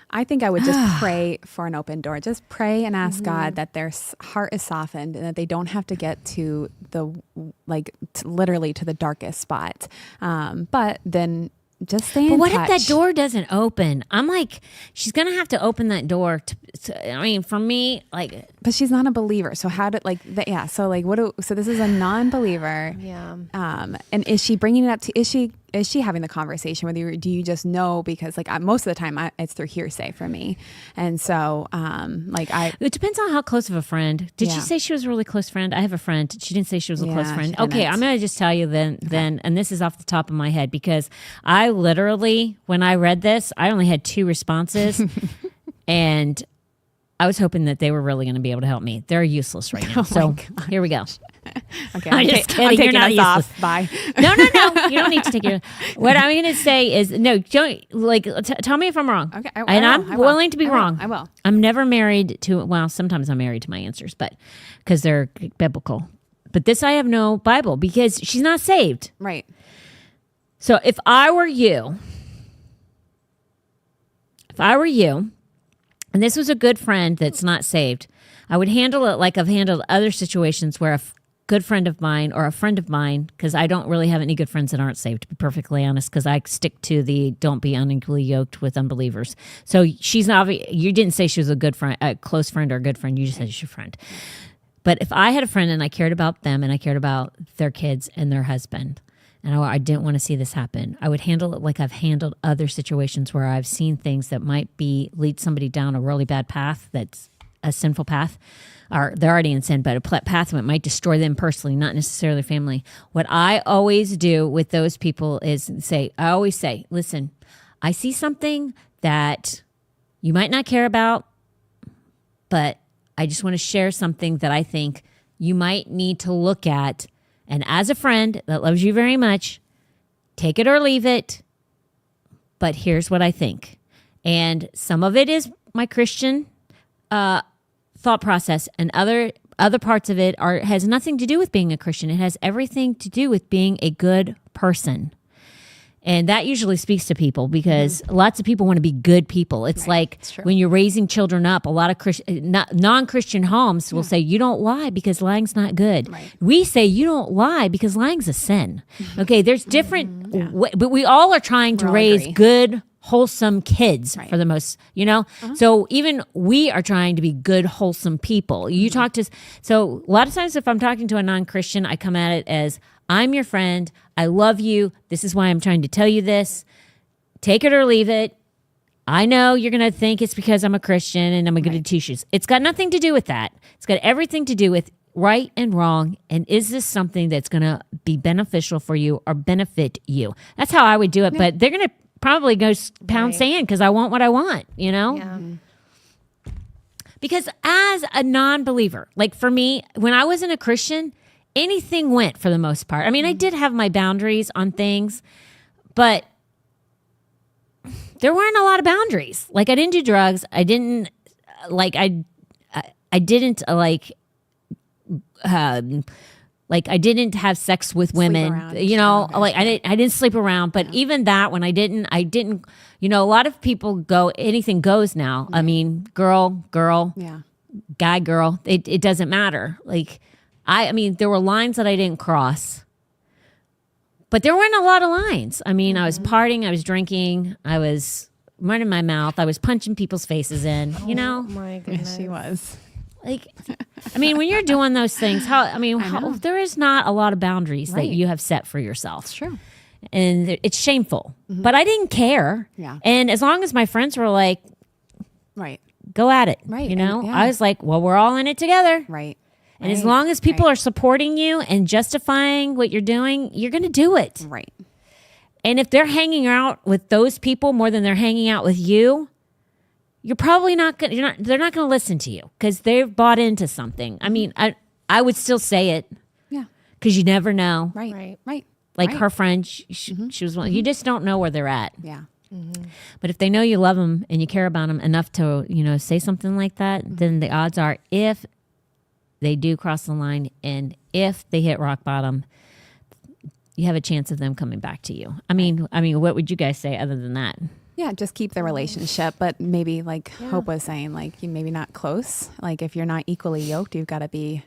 I think I would just pray for an open door. Just pray and ask God that their heart is softened and that they don't have to get to the literally to the darkest spot. But then just stay in but what touch. if that door doesn't open? I'm like, she's gonna have to open that door. I mean, for me, like, But she's not a believer. So how did so this is a non-believer. Yeah. And is she bringing it up to, is she having the conversation with you, or do you just know? Because most of the time it's through hearsay for me. And so, it depends on how close of a friend. Did she Yeah. say she was a really close friend? I have a friend. She didn't say she was a close Yeah, friend. she Okay, didn't. I'm gonna just tell you then, and this is off the top of my head because I literally, when I read this, I only had 2 responses, and I was hoping that they were really going to be able to help me. They're useless right now. So here we go. okay, I'm just kidding. I'm You're taking not us useless. off. Bye. No. You don't need to take your. What I'm going to say is no. Don't tell me if I'm wrong. Okay, and I'm willing to be wrong. I will. I'm never married to. Well, sometimes I'm married to my answers, but because they're biblical. But this, I have no Bible because she's not saved. Right. So if I were you, and this was a good friend that's not saved, I would handle it like I've handled other situations where a good friend of mine or a friend of mine, because I don't really have any good friends that aren't saved, to be perfectly honest, because I stick to the don't be unequally yoked with unbelievers. So she's not, you didn't say she was a good friend, a close friend or a good friend. You just said she's your friend. But if I had a friend and I cared about them and I cared about their kids and their husband, and I didn't want to see this happen, I would handle it like I've handled other situations where I've seen things that might lead somebody down a really bad path, that's a sinful path, or they're already in sin, but a path that might destroy them personally, not necessarily family. What I always do with those people is I always say, listen, I see something that you might not care about, but I just want to share something that I think you might need to look at. And as a friend that loves you very much, take it or leave it. But here's what I think. And some of it is my Christian thought process, and other parts of it has nothing to do with being a Christian. It has everything to do with being a good person. And that usually speaks to people because lots of people want to be good people. It's like It's true. when you're raising children up, a lot of non-Christian homes will say, you don't lie because lying's not good. Right. We say you don't lie because lying's a sin. Okay, there's different, but we all are trying to all raise agree. good, wholesome kids Right. for the most, So even we are trying to be good, wholesome people. You talk to, so a lot of times if I'm talking to a non-Christian, I come at it as, I'm your friend. I love you. This is why I'm trying to tell you this. Take it or leave it. I know you're going to think it's because I'm a Christian and I'm going to teach you. It's got nothing to do with that. It's got everything to do with right and wrong. And is this something that's going to be beneficial for you or benefit you? That's how I would do it. But they're going to probably go pound sand because I want what I want, Yeah. Because as a non-believer, like for me, when I wasn't a Christian, anything went for the most part. I mean, I did have my boundaries on things, but there weren't a lot of boundaries. Like I didn't do drugs. I didn't I didn't I didn't have sex with women. around. Like I didn't sleep around. But even that, when I didn't. A lot of people go anything goes now. I mean, girl, Yeah. guy, girl. It doesn't matter. Like I mean, there were lines that I didn't cross. But there weren't a lot of lines. I mean, I was partying, I was drinking, I was running my mouth, I was punching people's faces in, Oh my goodness. Yes, she was. Like, I mean, when you're doing those things, there is not a lot of boundaries that Right. you have set for yourself. It's true. And it's shameful. But I didn't care. Yeah. And as long as my friends were like, Right. go at it. Right. You know, And, yeah. I was like, well, we're all in it together. Right. And as long as people are supporting you and justifying what you're doing, you're going to do it. Right. And if they're hanging out with those people more than they're hanging out with you, you're probably not going. They're not going to listen to you because they've bought into something. I mean, I would still say it Yeah. because you never know. Right. Right. Right. Like Right. her friend, she was one. You just don't know where they're at. Yeah. But if they know you love them and you care about them enough to say something like that, then the odds are if they do cross the line and if they hit rock bottom, you have a chance of them coming back to you. I mean, what would you guys say other than that? Yeah, just keep the relationship, but maybe like Hope was saying, like you maybe not close. Like if you're not equally yoked, you've got to be,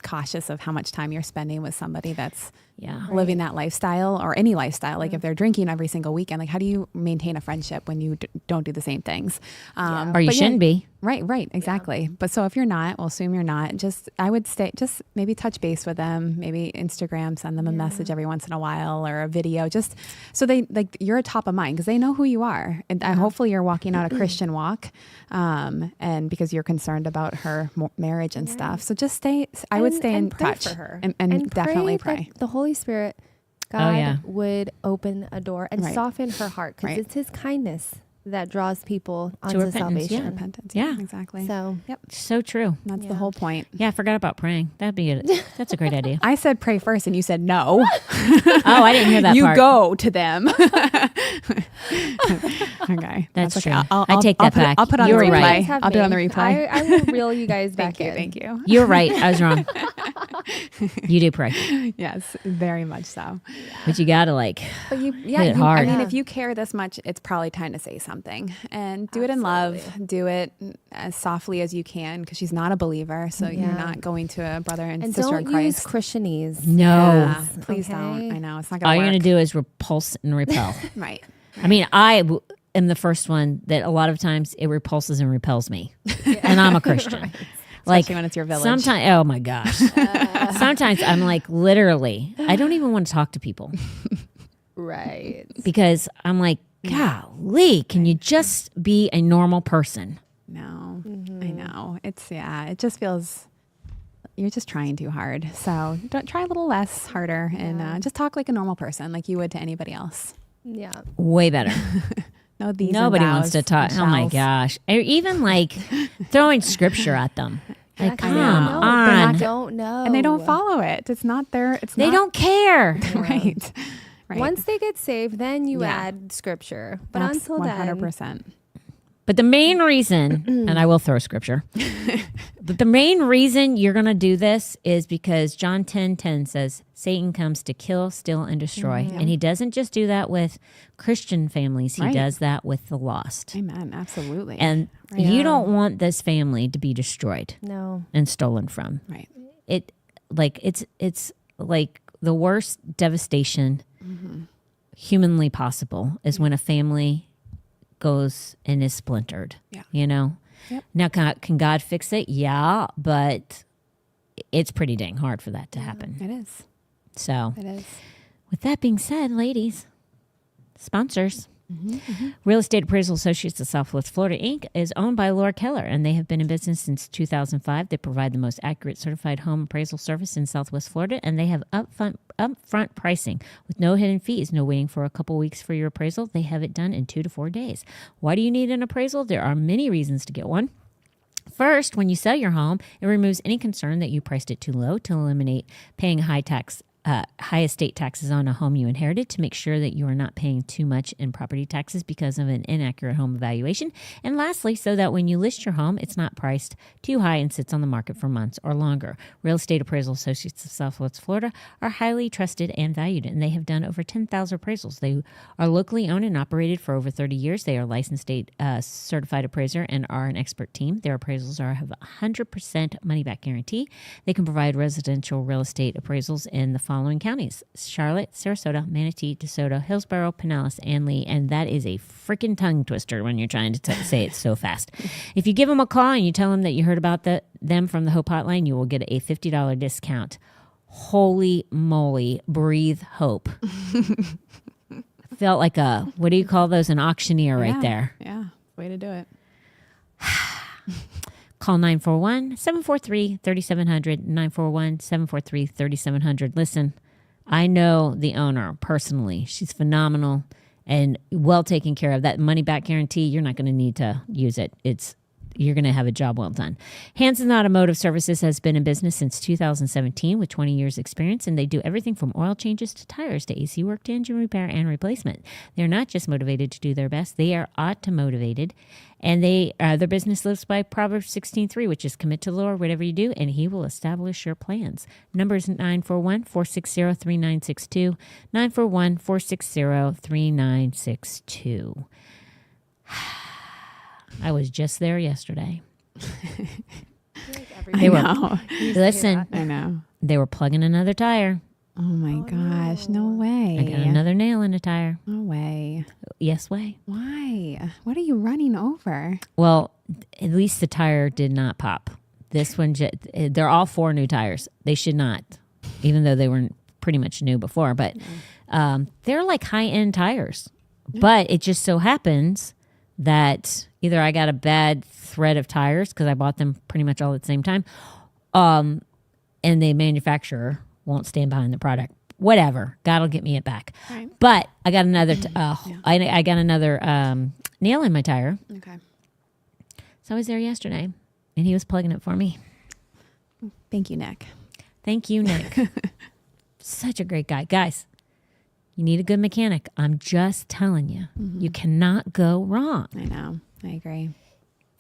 cautious of how much time you're spending with somebody that's Yeah. living that lifestyle or any lifestyle. Like if they're drinking every single weekend, like how do you maintain a friendship when you don't do the same things? Or you but yeah, shouldn't be. Right, exactly. But so if you're not, we'll assume you're not. I would just maybe touch base with them, maybe Instagram, send them a message every once in a while or a video, just so they you're top of mind because they know who you are. And hopefully you're walking out a Christian walk, and because you're concerned about her marriage and stuff. So just I would stay in pray touch for her and definitely pray pray. that the Holy Spirit, God, yeah. would open a door and Right. soften her heart because Right. it's His kindness that draws people onto repentance, salvation. yeah. Repentance. Yeah. Exactly. So So true. That's the Yeah. whole point. Yeah, I forgot about praying. That's a great idea. I said pray first, and you said no. Oh, I didn't hear that You part. go to them. Okay, That's okay. true. I take that back. I'll put on You the were right. replay. I'll do it on the replay. I will reel you guys back Thank you. in. Thank you. You're right. I was wrong. You do pray. Yes, very much so. But you got to But Hit it I hard. mean, Yeah. if you care this much, it's probably time to say something and do it in love. Do it as softly as you can because she's not a believer, so you're Yeah. not going to a brother and, And sister in don't use Christ. Christianese. no. Yeah, please Okay. don't. I know it's not All going to you're work. going to do is repulse and repel. Right. I mean, I am the first one that a lot of times it repulses and repels me. And I'm a Christian. Like Especially when it's your village. sometimes, oh my gosh. Sometimes I'm like, literally, I don't even want to talk to people Right. because I'm like, golly, can you just be a normal person? No, I know. It just feels you're just trying too hard. So don't try a little less harder and just talk like a normal person, like you would to anybody else. Yeah. Way better. No, these Nobody and wants to thous talk. and Oh my shells. gosh. Or even like throwing scripture at them. Like, That's- come no, they're on. not- don't know. And they don't follow it. It's not their. It's They not, don't care. right. Right. Once they get saved, then you Yeah. add scripture. But That's until then, 100%. But the main reason, and I will throw scripture, but the main reason you're going to do this is because John 10:10 says, Satan comes to kill, steal, and destroy. And he doesn't just do that with Christian families. He Right. does that with the lost. Amen. Absolutely. And you don't want this family to be destroyed No. and stolen from. right. It's like the worst devastation humanly possible is when a family goes and is splintered. Yeah. You know? Yep. Now, can God fix it? Yeah, but it's pretty dang hard for that to happen. It is. So, It is. with that being said, ladies, sponsors. Real Estate Appraisal Associates of Southwest Florida, Inc. is owned by Laura Keller, and they have been in business since 2005. They provide the most accurate certified home appraisal service in Southwest Florida, and they have upfront pricing with no hidden fees, no waiting for a couple weeks for your appraisal. They have it done in 2 to 4 days. Why do you need an appraisal? There are many reasons to get one. First, when you sell your home, it removes any concern that you priced it too low to eliminate paying high estate taxes on a home you inherited, to make sure that you are not paying too much in property taxes because of an inaccurate home evaluation. And lastly, so that when you list your home, it's not priced too high and sits on the market for months or longer. Real Estate Appraisal Associates of Southwest Florida are highly trusted and valued, and they have done over 10,000 appraisals. They are locally owned and operated for over 30 years. They are licensed state certified appraiser and are an expert team. Their appraisals have a 100% money back guarantee. They can provide residential real estate appraisals in the following counties: Charlotte, Sarasota, Manatee, DeSoto, Hillsborough, Pinellas, and Lee. And that is a freaking tongue twister when you're trying to say it so fast. If you give them a call and you tell them that you heard about them from the Hope Hotline, you will get a $50 discount. Holy moly, breathe hope. Felt like what do you call those? An auctioneer right there. Yeah. Way to do it. Call 941-743-3700, 941-743-3700. Listen, I know the owner personally. She's phenomenal and well taken care of. That money back guarantee, you're not going to need to use it. You're going to have a job well done. Hanson Automotive Services has been in business since 2017 with 20 years experience, and they do everything from oil changes to tires to AC work to engine repair and replacement. They're not just motivated to do their best, they are automotivated, and their business lives by Proverbs 16:3, which is commit to the Lord whatever you do, and he will establish your plans. Number is 941-460-3962, 941-460-3962. I was just there yesterday. I know. Listen, I know. they were plugging another tire. Oh my gosh. No way. I got another nail in the tire. No way. Yes way. Why? What are you running over? Well, at least the tire did not pop. This one, they're all 4 new tires. They should not, even though they were pretty much new before. But they're like high-end tires. But it just so happens that either I got a bad thread of tires because I bought them pretty much all at the same time, and the manufacturer won't stand behind the product. Whatever, God will get me it back. Right. But I got another. I got another nail in my tire. Okay. So I was there yesterday, and he was plugging it for me. Thank you, Nick. Thank you, Nick. Such a great guy, guys. You need a good mechanic. I'm just telling you, you cannot go wrong. I know. I agree.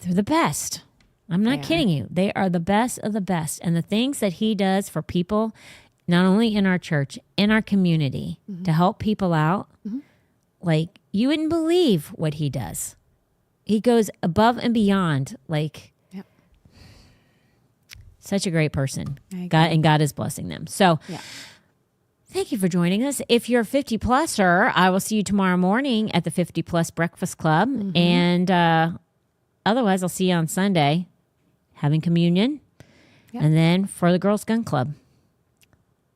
They're the best. I'm not kidding you. They are the best of the best. And the things that he does for people, not only in our church, in our community, to help people out, like you wouldn't believe what he does. He goes above and beyond, like such a great person. God is blessing them. So thank you for joining us. If you're a 50-pluser, I will see you tomorrow morning at the 50-plus Breakfast Club. And otherwise, I'll see you on Sunday having communion. And then for the Girls Gun Club.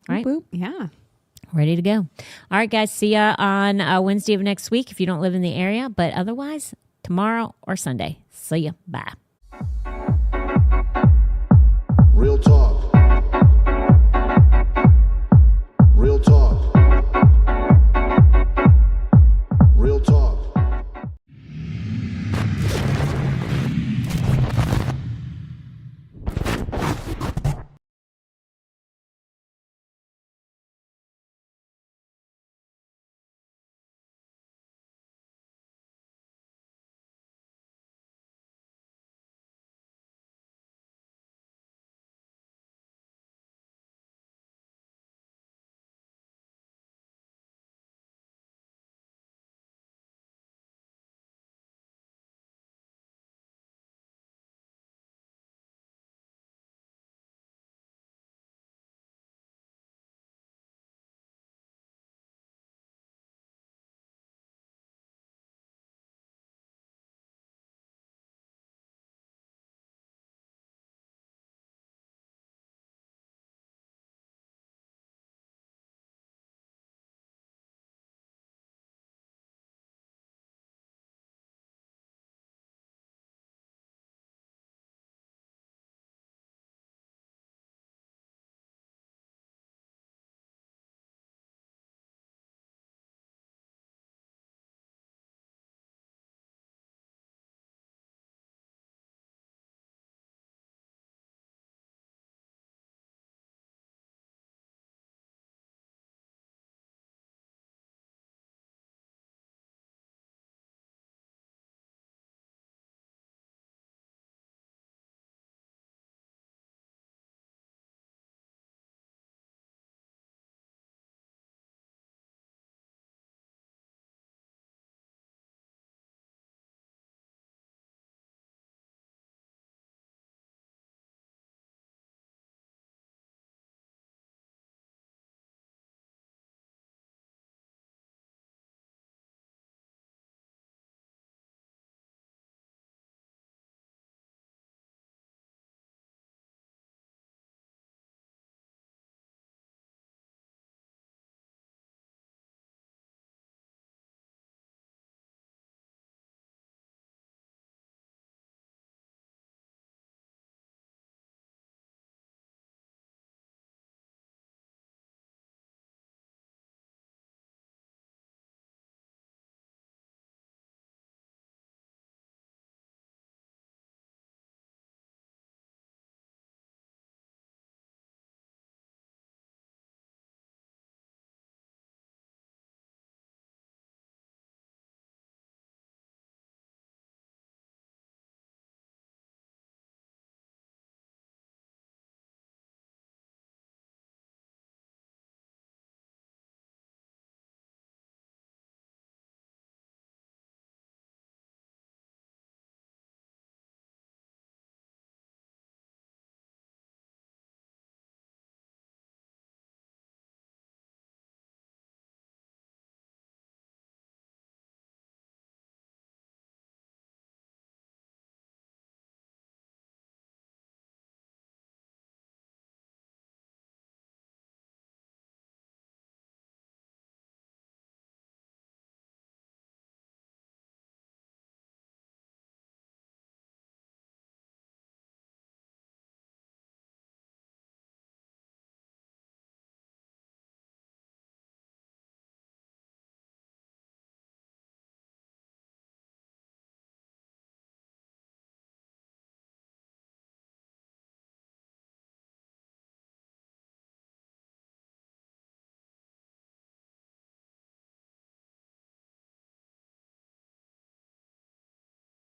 All right? Boop. Yeah. Ready to go. All right, guys. See ya on Wednesday of next week if you don't live in the area. But otherwise, tomorrow or Sunday. See ya. Bye. Real talk.